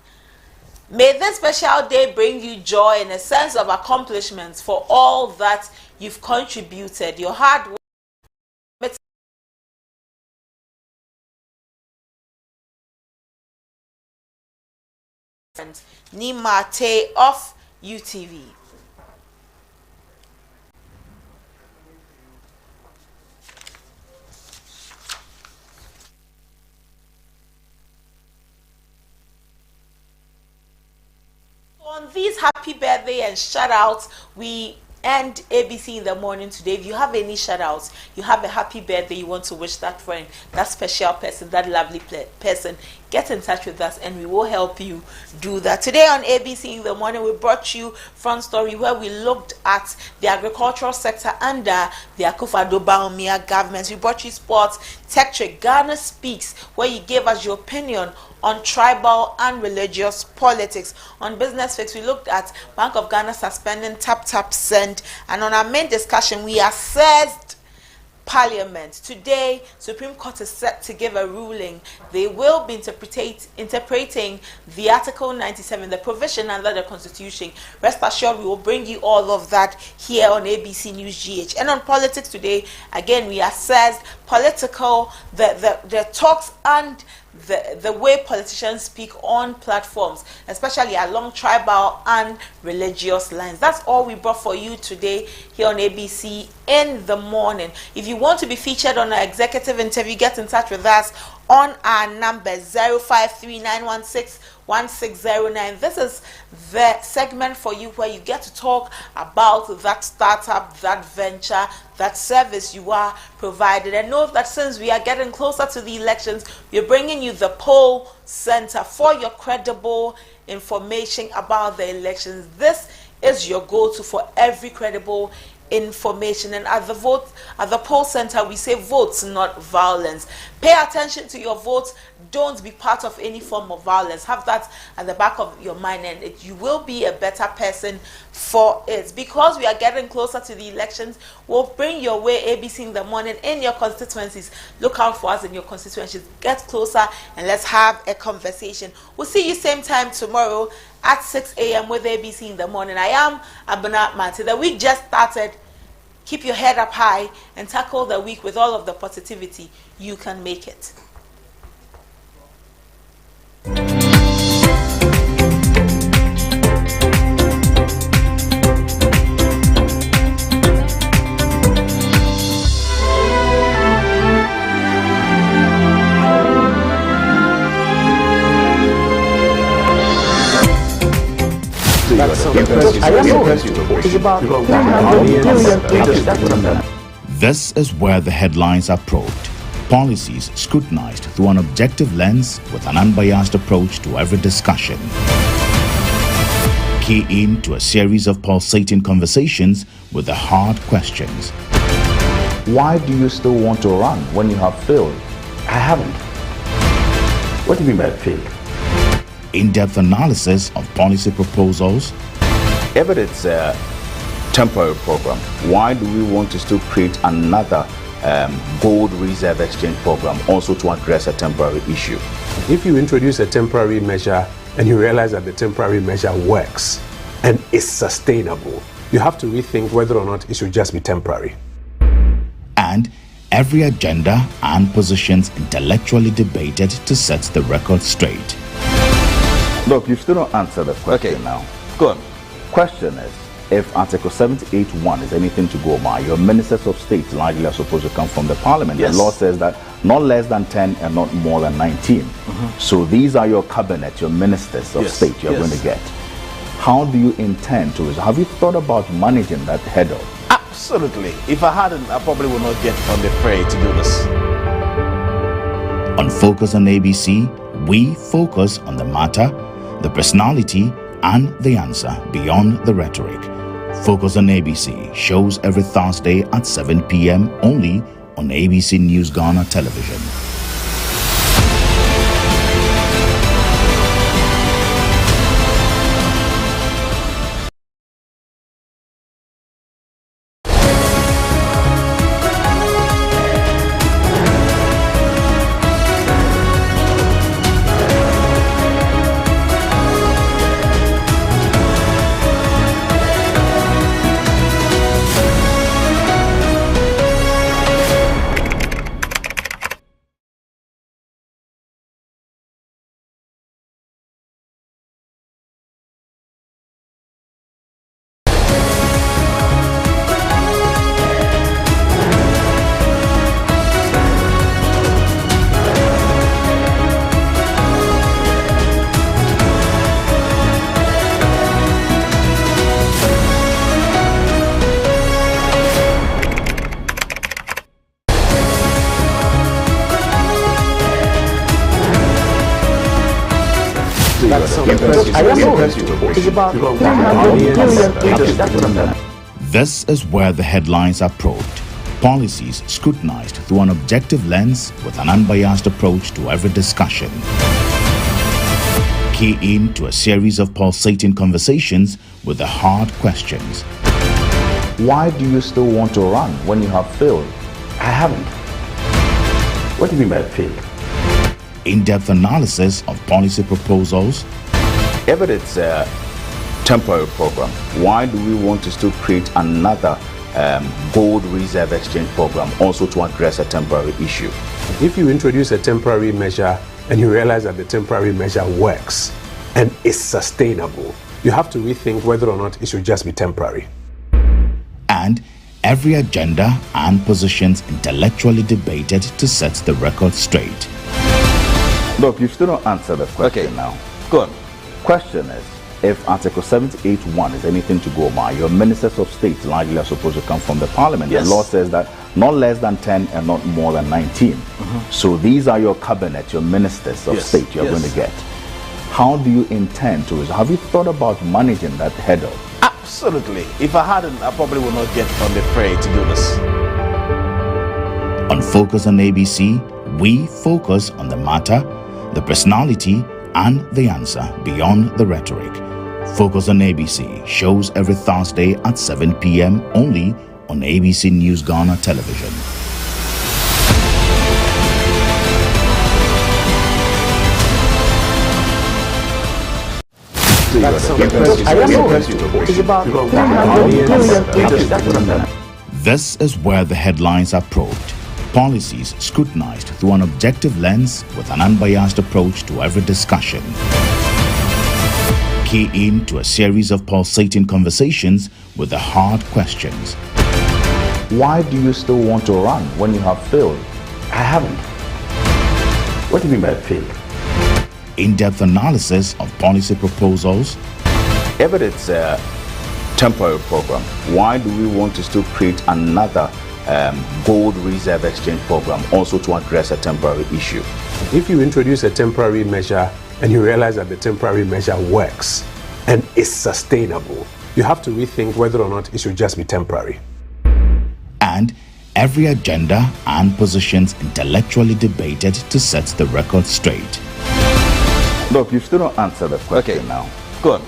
May this special day bring you joy and a sense of accomplishments for all that you've contributed. Your hard work. Nima Te of UTV. these happy birthday and shout outs, we end ABC in the morning today. If you have any shout outs, you have a happy birthday, you want to wish that friend, that special person, that lovely person, get in touch with us and we will help you do that. Today on ABC in the morning, we brought you Front Story, where we looked at the agricultural sector under the Akufo-Addo Bawumia government. We brought you sports, Tech Trick, Ghana Speaks, where you gave us your opinion on tribal and religious politics. On Business Fix, we looked at Bank of Ghana suspending tap send, and on our main discussion, we assessed Parliament. Today, Supreme Court is set to give a ruling. They will be interpreting the Article 97, the provision under the Constitution. Rest assured, we will bring you all of that here on ABC News GH. And on politics today, again, we assessed the talks and the way politicians speak on platforms, especially along tribal and religious lines. That's all we brought for you today here on ABC in the morning. If you want to be featured on our executive interview, get in touch with us on our number 0539161609. This is the segment for you where you get to talk about that startup, that venture, that service you are provided. And know that since we are getting closer to the elections, we're bringing you the poll center for your credible information about the elections. This is your go-to for every credible information. And at the poll center, we say votes, not violence. Pay attention to your votes. Don't be part of any form of violence. Have that at the back of your mind, and you will be a better person for it. Because we are getting closer to the elections, we'll bring your way ABC in the morning in your constituencies. Look out for us in your constituencies. Get closer and let's have a conversation. We'll see you same time tomorrow at 6 a.m. with ABC in the morning. I am Abuna Mati. The week just started. Keep your head up high and tackle the week with all of the positivity. You can make it. This is where the headlines are probed. Policies scrutinized through an objective lens with an unbiased approach to every discussion. Key in to a series of pulsating conversations with the hard questions. Why do you still want to run when you have failed? I haven't. What do you mean by failed? In-depth analysis of policy proposals. If it's a temporary program, why do we want to still create another gold reserve exchange program also to address a temporary issue? If you introduce a temporary measure and you realize that the temporary measure works and is sustainable, you have to rethink whether or not it should just be temporary. And every agenda and positions intellectually debated to set the record straight. Look, you still don't answer the question now. Go on. Question is, if Article 78(1) is anything to go by, your ministers of state largely are supposed to come from the parliament. Yes. The law says that not less than 10 and not more than 19. So these are your cabinet, your ministers of state you're going to get. How do you intend to resolve? Have you thought about managing that head-on? Absolutely. If I hadn't, I probably would not get on the fray to do this. On Focus on ABC, we focus on the matter, the personality, and the answer beyond the rhetoric. Focus on ABC shows every Thursday at 7 p.m. only on ABC News Ghana Television. This is where the headlines are probed. Policies scrutinized through an objective lens with an unbiased approach to every discussion. Key in to a series of pulsating conversations with the hard questions. Why do you still want to run when you have failed? I haven't. What do you mean by failed? In-depth analysis of policy proposals. If it's a temporary program, why do we want to still create another gold reserve exchange program also to address a temporary issue? If you introduce a temporary measure and you realize that the temporary measure works and is sustainable, you have to rethink whether or not it should just be temporary. And every agenda and positions intellectually debated to set the record straight. Look, you still don't answer the question now. Go on. Question is, if Article 78(1) is anything to go by, your ministers of state largely are supposed to come from the parliament. Yes. The law says that not less than 10 and not more than 19. So these are your cabinet, your ministers of state you're going to get. How do you intend to? Have you thought about managing that header? Absolutely. If I hadn't, I probably would not get on the fray to do this. On Focus on ABC, we focus on the matter, the personality, and the answer beyond the rhetoric. Focus on ABC shows every Thursday at 7 p.m. only on ABC News Ghana television. This is where the headlines are probed. Policies scrutinized through an objective lens with an unbiased approach to every discussion. Key in to a series of pulsating conversations with the hard questions. Why do you still want to run when you have failed? I haven't. What do you mean by failed? In-depth analysis of policy proposals. If it's a temporary program, why do we want to still create another gold reserve exchange program also to address a temporary issue? If you introduce a temporary measure and you realize that the temporary measure works and is sustainable, you have to rethink whether or not it should just be temporary. And every agenda and positions intellectually debated to set the record straight. Look, you still don't answer the question now. Go on.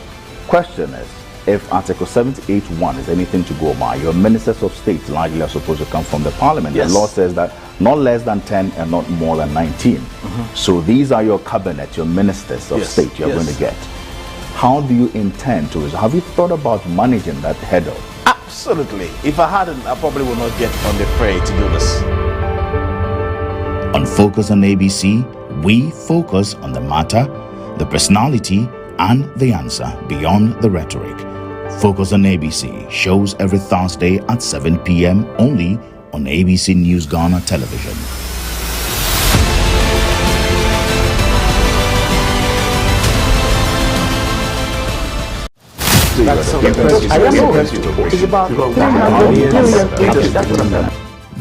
Question is, if Article 78(1) is anything to go by, your ministers of state largely are supposed to come from the parliament. The law says that not less than 10 and not more than 19. So these are your cabinet, your ministers of state you're going to get. How do you intend to? Have you thought about managing that header? Absolutely. If I hadn't, I probably would not get on the fray to do this. On Focus on ABC, we focus on the matter, the personality, and the answer beyond the rhetoric. Focus on ABC shows every Thursday at 7 p.m. only on ABC News Ghana television.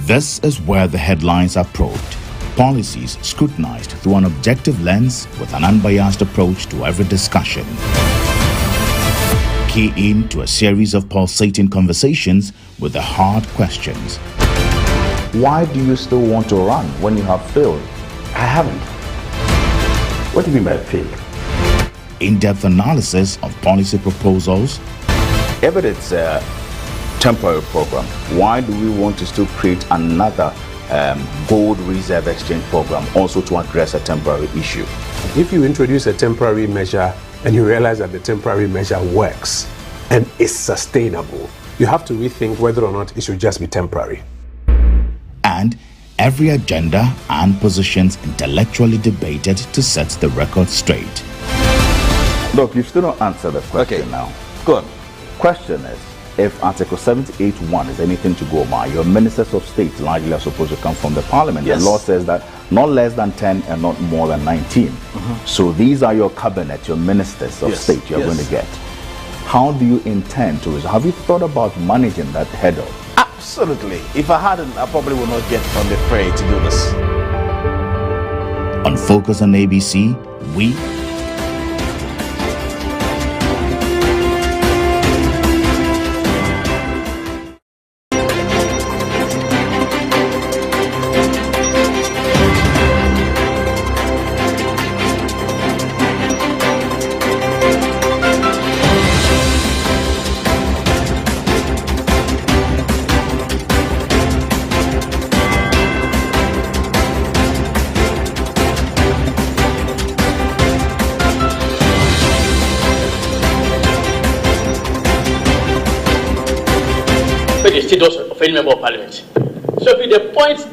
This is where the headlines are probed. Policies scrutinized through an objective lens with an unbiased approach to every discussion. Key in to a series of pulsating conversations with the hard questions. Why do you still want to run when you have failed? I haven't. What do you mean by failed? In-depth analysis of policy proposals. If it's a temporary program, why do we want to still create another gold reserve exchange program also to address a temporary issue? If you introduce a temporary measure and you realize that the temporary measure works and is sustainable, you have to rethink whether or not it should just be temporary. And every agenda and positions intellectually debated to set the record straight. Look, you still don't answer the question now. Go on. Question is, if Article 78(1) is anything to go by, your ministers of state largely are supposed to come from the parliament. The law says that not less than 10 and not more than 19. So these are your cabinet, your ministers of state you're going to get. How do you intend to? Have you thought about managing that header? Absolutely. If I hadn't, I probably would not get on the fray to do this. On Focus on ABC, we affect the status of any member of parliament. So the point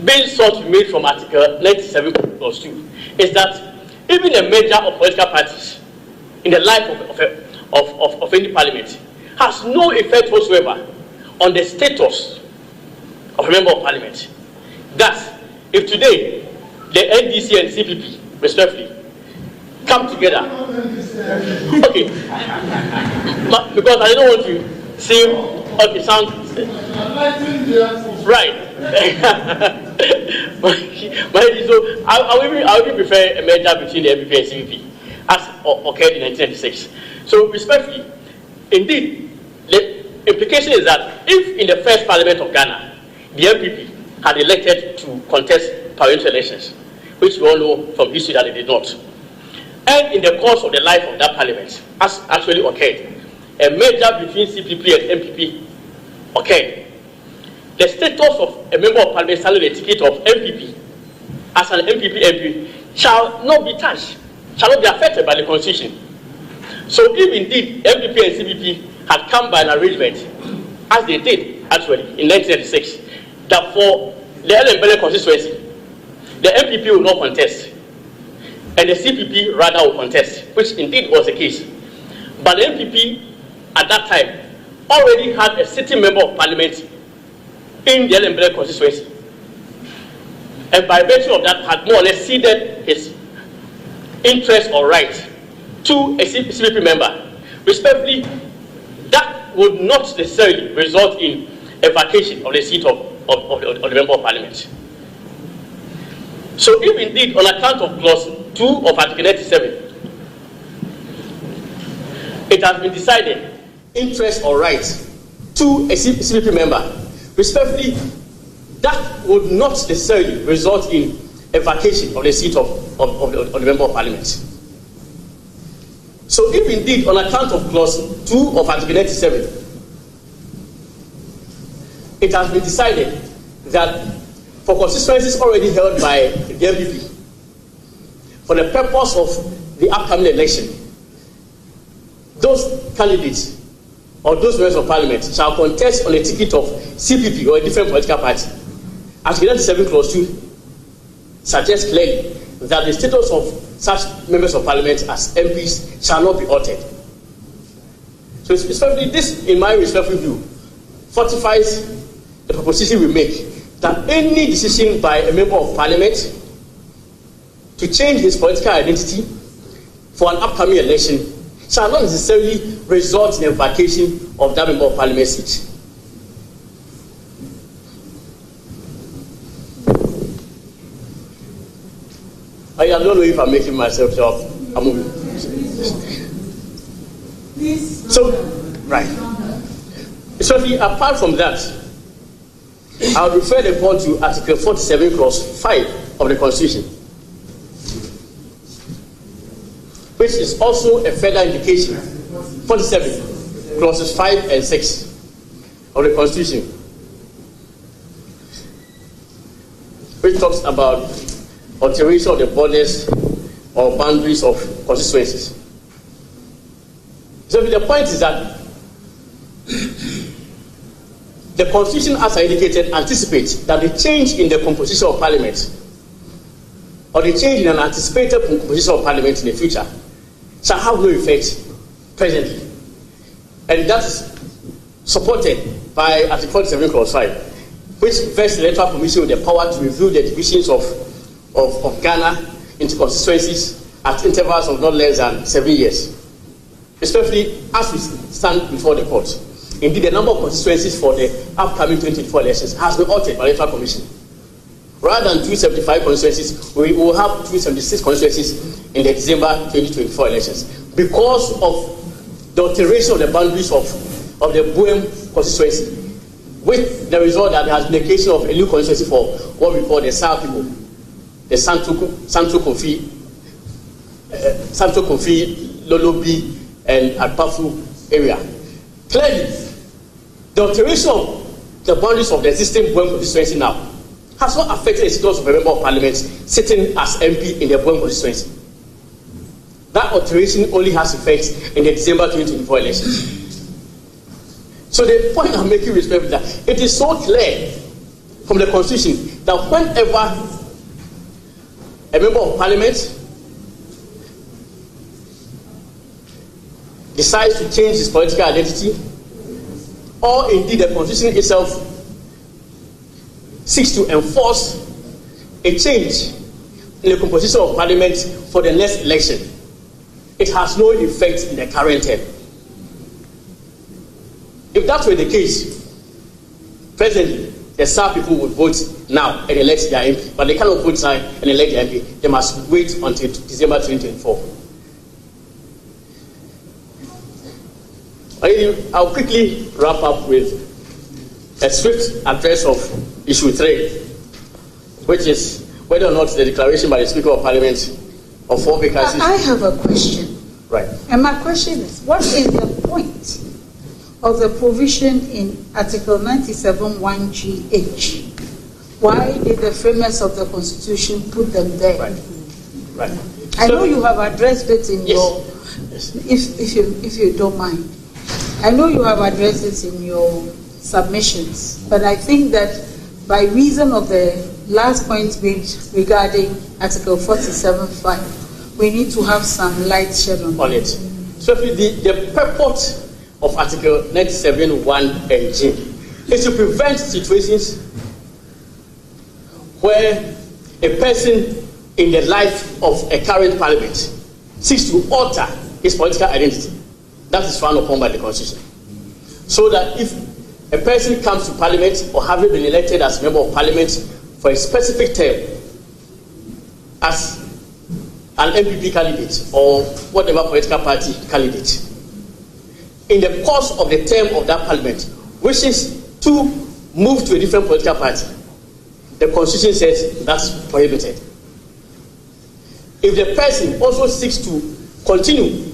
being sought to be made from Article 97+2 is that even a merger of political parties in the life of any parliament has no effect whatsoever on the status of a member of parliament. Thus, if today the NDC and CPP, respectively, come together, okay, because I don't want to see, okay, sound right. So I would prefer a merger between the MPP and CPP as occurred in 1996. So, respectfully, indeed, the implication is that if in the first Parliament of Ghana, the MPP had elected to contest parliamentary elections, which we all know from history that they did not, and in the course of the life of that Parliament, as actually occurred, a merger between CPP and MPP occurred, the status of a member of Parliament selling a ticket of MPP as an MPP MP shall not be touched, shall not be affected by the Constitution. So if indeed MPP and CPP had come by an arrangement, as they did actually in 1996, that for the Elembele constituency, the MPP will not contest, and the CPP rather will contest, which indeed was the case. But the MPP at that time already had a sitting member of parliament in the Elembele constituency, and by virtue of that had more or less ceded his interest or right to a CPP member. Respectively, that would not necessarily result in a vacation of the seat of the member of parliament. So if indeed on account of clause 2 of Article 97, it has been decided interest or right to a CPP member, respectively, that would not necessarily result in a vacation of the seat of the member of parliament. So if indeed on account of clause 2 of Article 97, it has been decided that for constituencies already held by the MPP, for the purpose of the upcoming election, those candidates or those members of parliament shall contest on a ticket of CPP or a different political party. Article 97 clause 2 suggests clearly that the status of such members of parliament as MPs shall not be altered. So especially this, in my respectful view, fortifies the proposition we make that any decision by a member of parliament to change his political identity for an upcoming election shall not necessarily result in a vacation of that member of parliament seat. I don't know if I'm making myself up. I'm moving. So, right. So, apart from that, I'll refer the court to Article 47, Clause 5 of the Constitution, which is also a further indication. 47, Clauses 5 and 6 of the Constitution, which talks about alteration of the borders or boundaries of constituencies. So the point is that the Constitution, as I indicated, anticipates that the change in the composition of Parliament or the change in an anticipated composition of Parliament in the future shall have no effect presently. And that is supported by Article 47, Clause 5, which vests the Electoral Commission with the power to review the divisions of Ghana into constituencies at intervals of not less than 7 years. Especially as we stand before the court. Indeed, the number of constituencies for the upcoming 2024 elections has been altered by the Electoral Commission. Rather than 275 constituencies, we will have 276 constituencies in the December 2024 elections because of the alteration of the boundaries of the Buem constituency, with the result that there has been a creation of a new constituency for what we call the Sao people, the Santo Kofi, Lolobi, and Alpafu area. Clearly, the alteration of the boundaries of the existing Buem constituency now has not affected the status of a member of parliament sitting as MP in the Buem constituency. That alteration only has effect in the December 2024 elections. So the point I'm making is that it is so clear from the Constitution that whenever a member of Parliament decides to change his political identity, or indeed the Constitution itself seeks to enforce a change in the composition of Parliament for the next election, it has no effect in the current term. If that were the case, presently, the SAR people would vote now and elect their MP, but they cannot vote now and elect their MP. They must wait until December 2024. I'll quickly wrap up with a swift address of issue 3, which is whether or not the declaration by the Speaker of Parliament of 4 vacancies. I have a question. Right. And my question is, what is the point of the provision in Article 97(1)(g)(h)? Why did the framers of the Constitution put them there? Right. I know you have addressed it in your, yes. if you don't mind. I know you have addressed it in your submissions, but I think that by reason of the last point made regarding Article 47(5), we need to have some light shed on it. So the purport of Article 97(1) and G is to prevent situations where a person in the life of a current Parliament seeks to alter his political identity. That is frowned upon by the Constitution. So that if a person comes to Parliament or having been elected as a member of Parliament for a specific term as an MPP candidate or whatever political party candidate, in the course of the term of that Parliament wishes to move to a different political party, the Constitution says that's prohibited. If the person also seeks to continue,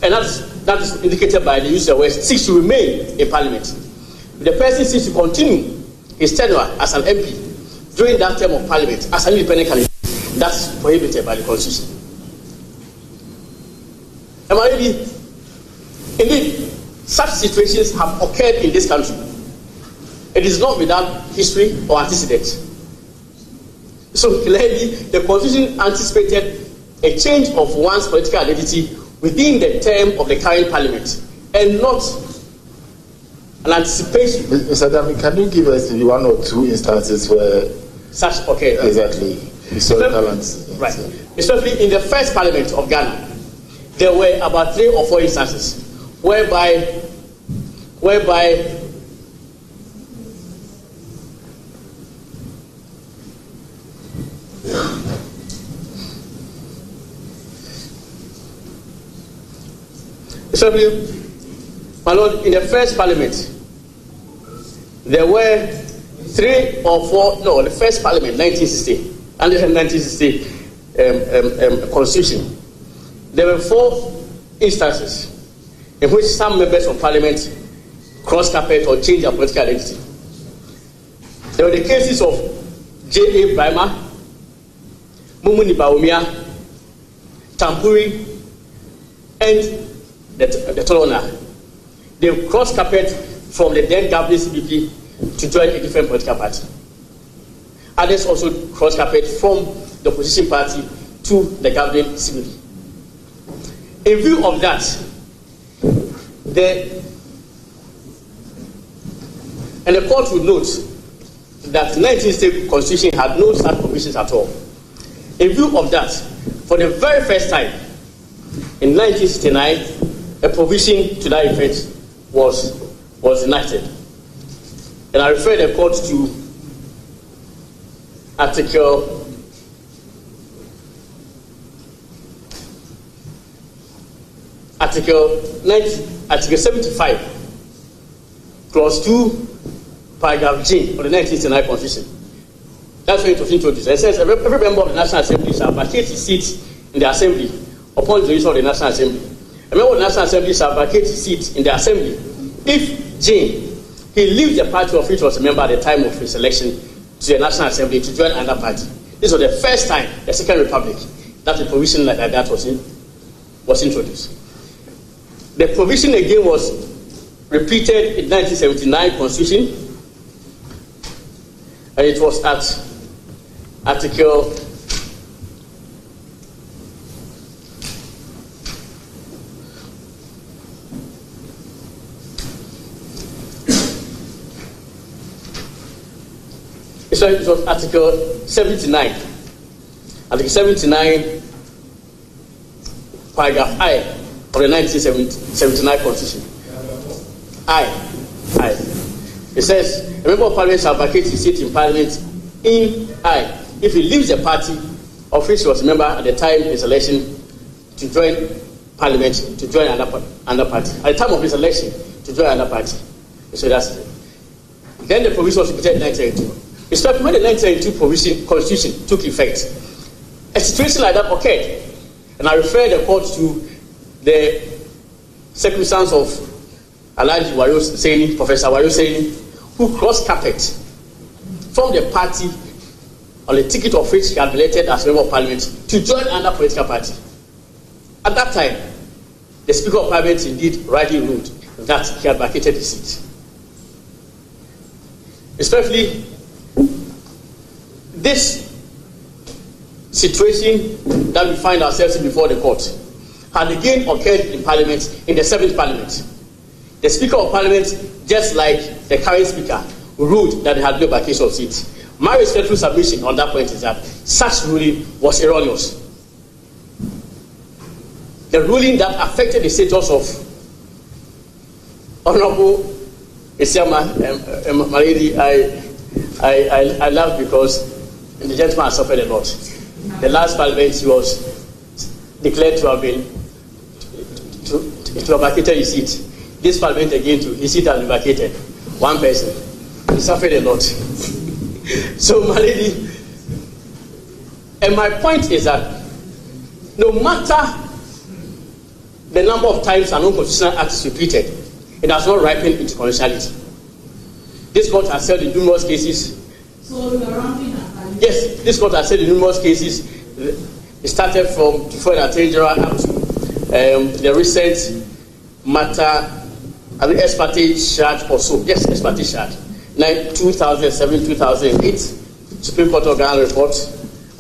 and that is indicated by the use of the word seeks to remain in Parliament. If the person seeks to continue his tenure as an MP during that term of Parliament as an independent candidate, that's prohibited by the Constitution. Indeed, such situations have occurred in this country. It is not without history or antecedent. So clearly, the Constitution anticipated a change of one's political identity within the term of the current Parliament, and not an anticipation. Mr. Dami, can you give us 1 or 2 instances where such occurred? Exactly. Historical answers. Right. Especially in the first Parliament of Ghana, there were about 3 or 4 instances whereby my Lord, in the first Parliament, there were 3 or 4, no, the first Parliament, 1960, under the 1960 Constitution, there were 4 instances in which some members of Parliament crossed carpet or changed their political identity. There were the cases of J.A. Brima, Mumuni Baumia, Tampuri, and the Tolona. They crossed carpet from the then governing CPP to join a different political party. Others also crossed carpet from the opposition party to the governing CPP. In view of that, the court would note that the 1960 Constitution had no such provisions at all. In view of that, for the very first time in 1969, a provision to that effect was enacted. And I refer the court to Article 75, Clause 2, Paragraph G of the 1969 Constitution. That's when it was introduced. It says every member of the National Assembly shall vacate his seat in the Assembly upon the dissolution of the National Assembly. A member of the National Assembly shall vacate his seat in the Assembly if J. he leaves the party of which was a member at the time of his election to the National Assembly to join another party. This was the first time, the Second Republic, that a provision like that was introduced. The provision again was repeated in 1979 Constitution, and it was at Article 79. Article 79, paragraph I of the 1979 Constitution. I. It says, a member of Parliament shall vacate his seat in Parliament in I, if he leaves the party of which he was a member at the time of his election to join Parliament, to join another party. At the time of his election, to join another party. So that's it. Then the provision was repeated in 1982. It's when the 1992 Constitution took effect, a situation like that occurred. And I refer the court to the circumstance of Alhaji Wayo Seni, Professor Wayo Seni, who crossed carpet from the party on the ticket of which he had been elected as member of Parliament to join another political party. At that time, the Speaker of Parliament indeed rightly ruled that he had vacated his seat. Especially, this situation that we find ourselves in before the court had again occurred in Parliament, in the 7th Parliament. The Speaker of Parliament, just like the current Speaker, ruled that they had no vacation of seats. My respectful submission on that point is that such ruling was erroneous. The ruling that affected the status of Honorable Isiama Maledi, I laugh because the gentleman has suffered a lot. The last Parliament, he was declared to have been to have vacated his seat. This Parliament again, his seat has been vacated. One person. He suffered a lot. So, Maledi, and my point is that no matter the number of times an unconstitutional act is repeated, it does not ripen into constitutionality. This court has said in numerous cases. So you are rounding up. Yes, this court has said in numerous cases. It started from Tufuel Atejara up to the recent matter, I mean, ex parte charge or so. Yes, ex parte charge. 2007-2008, Supreme Court of Ghana report,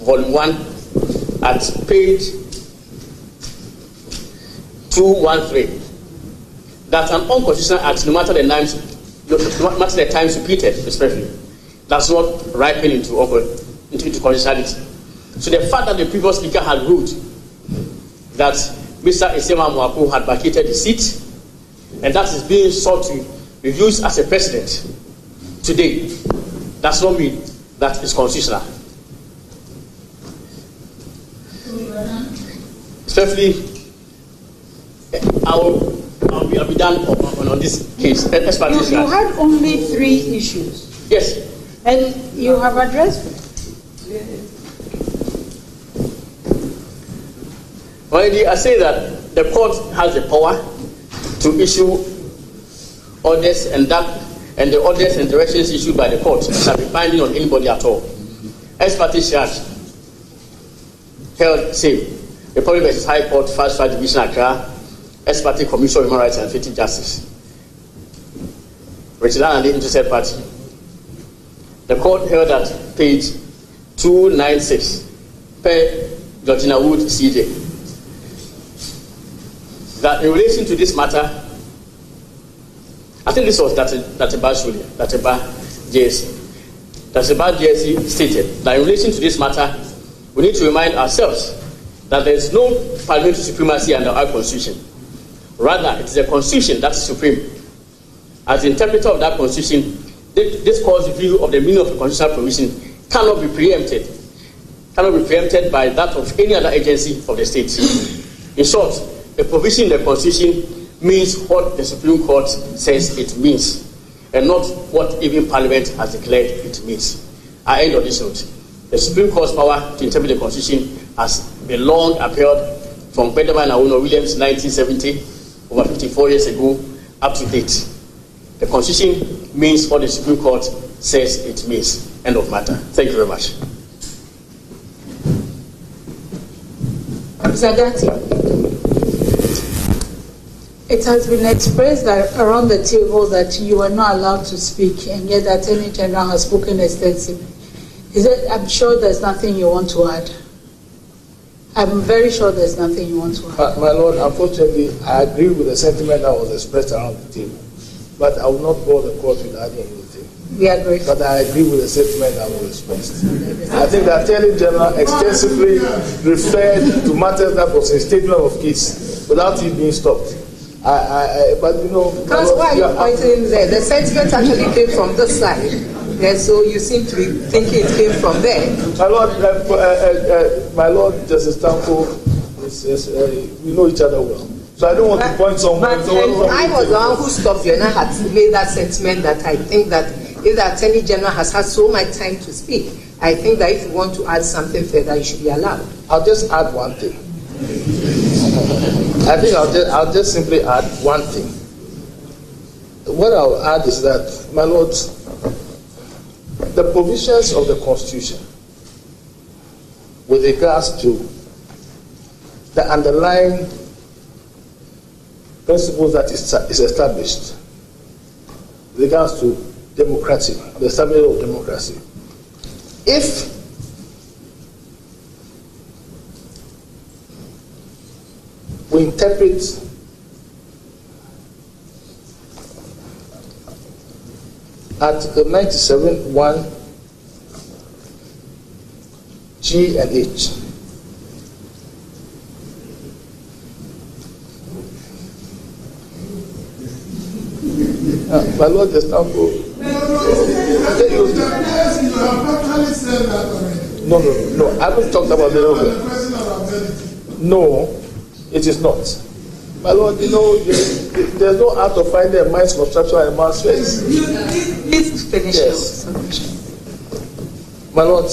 volume 1, at page 213. That an unconstitutional act, no matter the times repeated, especially, does not ripen into constitutionality. So the fact that the previous speaker had ruled that Mr. Isiama Mwapo had vacated the seat, and that is being sought to be used as a precedent today, does not mean that it's constitutional. Especially, I'll be done on this case. You had only 3 issues. Yes. And you have addressed it. Already, I say that the court has the power to issue orders, and the orders and directions issued by the court shall be binding on anybody at all. Ex parte charge held same. The Republic vs. High Court, Fast Track Division, Accra, ex parte Commission on Human Rights and Effective Justice. Richard and the interested party. The court held at page 296 per Georgina Wood, CJ, that in relation to this matter, I think this was Dateba JSC. Dateba JSC stated that in relation to this matter, we need to remind ourselves that there is no parliamentary supremacy under our constitution. Rather, it is a constitution that is supreme. As the interpreter of that constitution, this court's view of the meaning of a constitutional provision cannot be preempted by that of any other agency of the state. In short, a provision in the constitution means what the Supreme Court says it means, and not what even Parliament has declared it means. I end on this note. The Supreme Court's power to interpret the constitution has been long upheld from Benjamin Awuno Williams 1970, over 54 years ago, up to date. The constitution means what the Supreme Court says it means. End of matter. Thank you very much. It has been expressed that around the table that you are not allowed to speak, and yet the Attorney General has spoken extensively. I'm sure there's nothing you want to add. I'm very sure there's nothing you want to add. My Lord, unfortunately, I agree with the sentiment that was expressed around the table, but I will not bore the court with adding anything. We agree. But I agree with the sentiment that was expressed. I think the Attorney General extensively referred to matters that was a statement of case without it being stopped. But you know, because why are you pointing there? The sentiment actually came from this side, and so you seem to be thinking it came from there. My Lord Justice Tanko, we know each other well, so I don't want to point somewhere. I was the one who stopped you, and I had made that sentiment that I think that if the Attorney General has had so much time to speak, I think that if you want to add something further, you should be allowed. I'll just add one thing. I think I'll just simply add one thing. What I'll add is that, my Lord, the provisions of the Constitution with regards to the underlying principles that is established with regards to democracy, the establishment of democracy. If we interpret Article 97(1) G and H, my Lord, the Stanford. No. I haven't talked about the law. No. It is not. My Lord, you know, there's no art of finding a mind's construction and a man's face. Please finish. Yes. My Lord,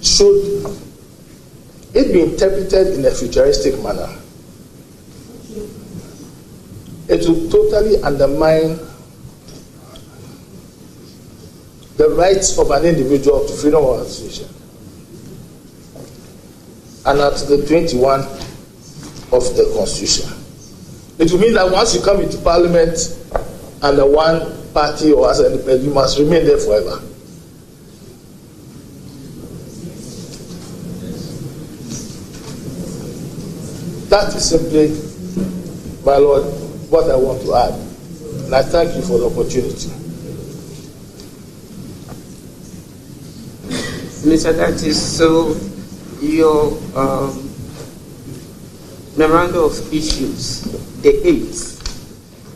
should it be interpreted in a futuristic manner, it will totally undermine the rights of an individual to freedom of association. And Article 21 of the Constitution. It will mean that once you come into Parliament under one party or as an independent, you must remain there forever. That is simply, my Lord, what I want to add. And I thank you for the opportunity. Mr. That is so your memorandum of issues, the 8,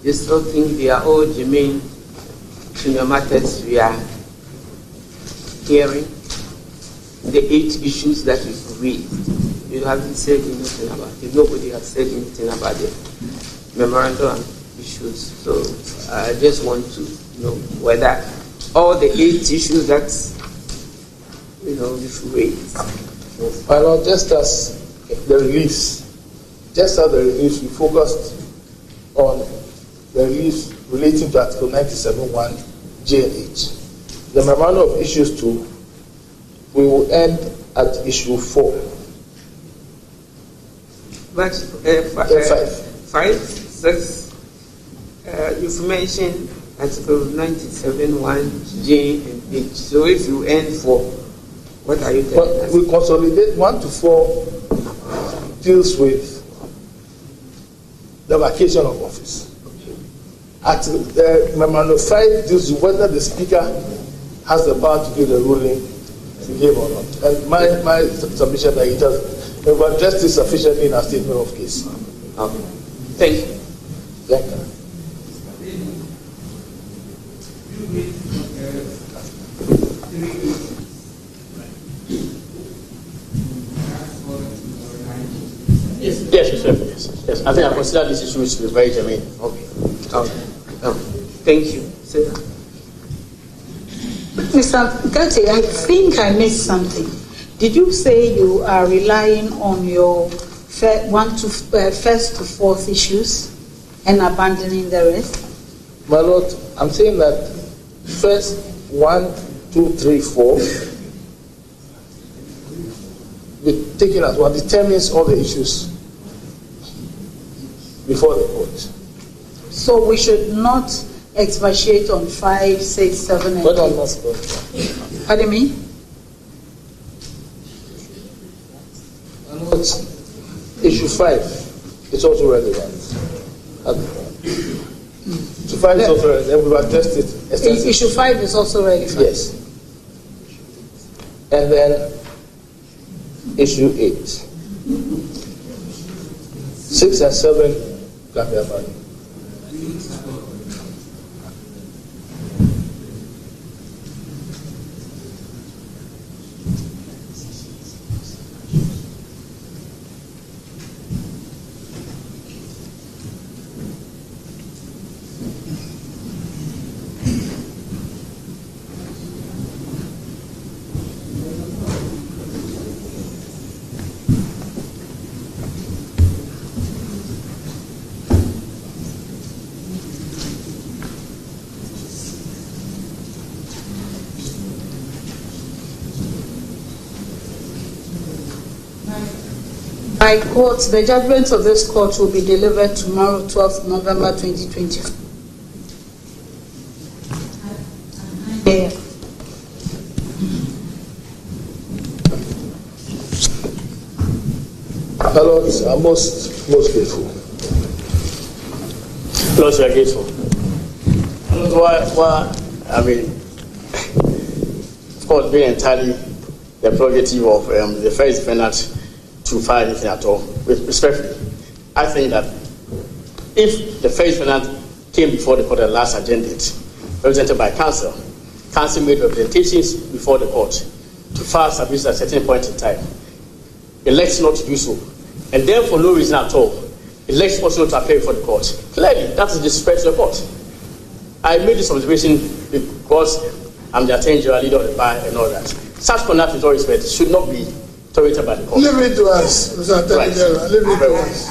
you still think they are all germane to the matters we are hearing? The 8 issues that you've raised, you haven't said anything about it. Nobody has said anything about the memorandum of issues. So I just want to know whether all the 8 issues that you've raised. My Lord, just as the release, we focused on the release relating to Article 97(1) J and H. The memorandum of issues 2, we will end at issue 4. But 5 says you've mentioned Article 97(1) J and H. So if you end 4, what are you telling us? We consolidate 1 to 4 deals with the vacation of office. At memorandum 5 deals with whether the Speaker has the power to give the ruling to him or not. And my submission that it has, we've addressed this sufficiently in our statement of case. Okay. Thank you. Thank you. Yes. I think I consider this issue to be very germane. Okay. Thank you. Sit down. Mr. Gatti, I think I missed something. Did you say you are relying on your first to fourth issues and abandoning the rest? My Lord, I'm saying that first 1, 2, 3, 4 be taken as one determines all the issues before the court. So we should not expatiate on 5, 6, 7, and 8. What do you mean? Issue 5 is also relevant. Issue 5 is also relevant. We've addressed it extensively. Issue 5 is also relevant. Yes. And then issue 8. 6 and 7 can be abandoned. By court, the judgment of this court will be delivered tomorrow, 12th November 2020. Yeah. Lords are most grateful. Lords, we are grateful. Why, I mean, of course, being entirely the prerogative of the first defendant to file anything at all. With respectfully, I think that if the first defendant came before the court at the last agenda date, represented by counsel made representations before the court to file submissions at a certain point in time, elects not to do so, and then for no reason at all, elects also to appear before the court. Clearly, that is disrespect to the court. I made this observation because I'm the Attorney General, leader of the bar, and all that. Such conduct, with all respect, should not be tolerated by the court. Leave it to us, Mr. Attorney General. Leave it to us.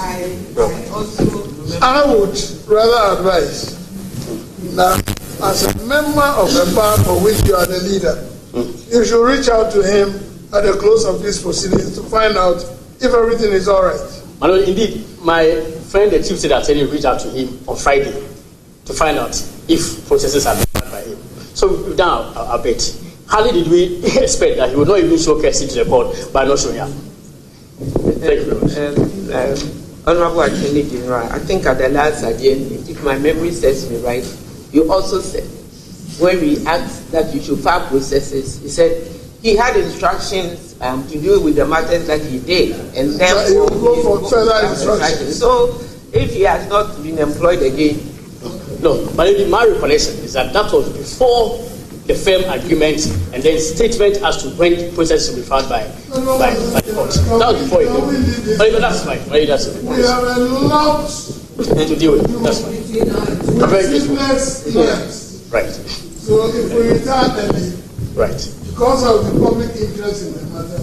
I would rather advise that as a member of the bar for which you are the leader, you should reach out to him at the close of these proceedings to find out if everything is all right. Manuel, indeed, my friend, the Chief State Attorney, reached out to him on Friday to find out if processes have been done by him. So we've done our bit. Hardly did we expect that he would not even show courtesy to the court by not showing up. Thank you very much. Honorable Attorney General, I think at the last agenda, if my memory serves me right, you also said, when we asked that you should file processes, he said he had instructions to deal with the matters that he did, and then he will go for further instructions. So, if he has not been employed again. No, but my recollection is that that was before the firm agreement and then statement as to when process will be filed by the court. That was before it. But that's fine. That's it. We have a lot to deal with. That's fine. I'm very grateful. Right. So if we retire early, right, because of the public interest in the matter,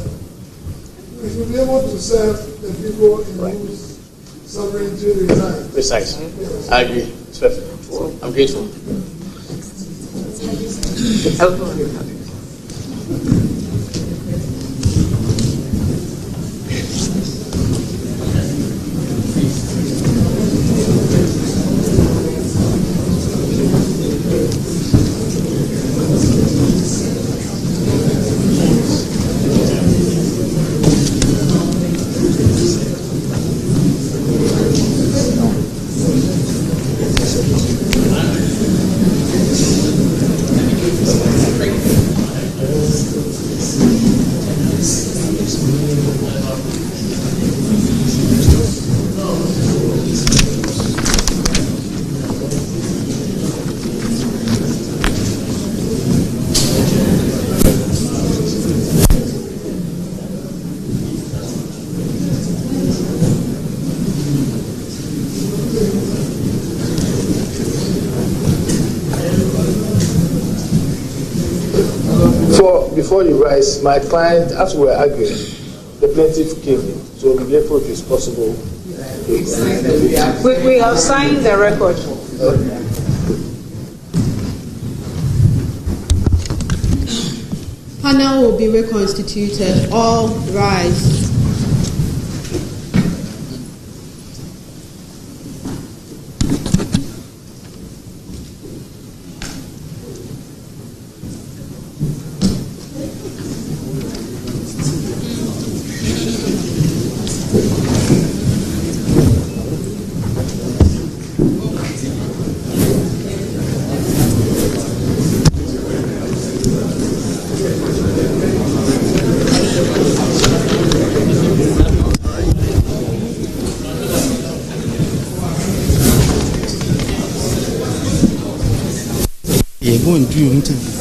we should be able to serve the people in whose sovereignty resides. Precisely. Yes. I agree. It's perfect. I'm grateful. Before you rise, my client, as we were arguing, the plaintiff came in, so we'll be grateful if it's possible. We have signed the record. Panel will be reconstituted. All rise. Yeah, go and do your interview.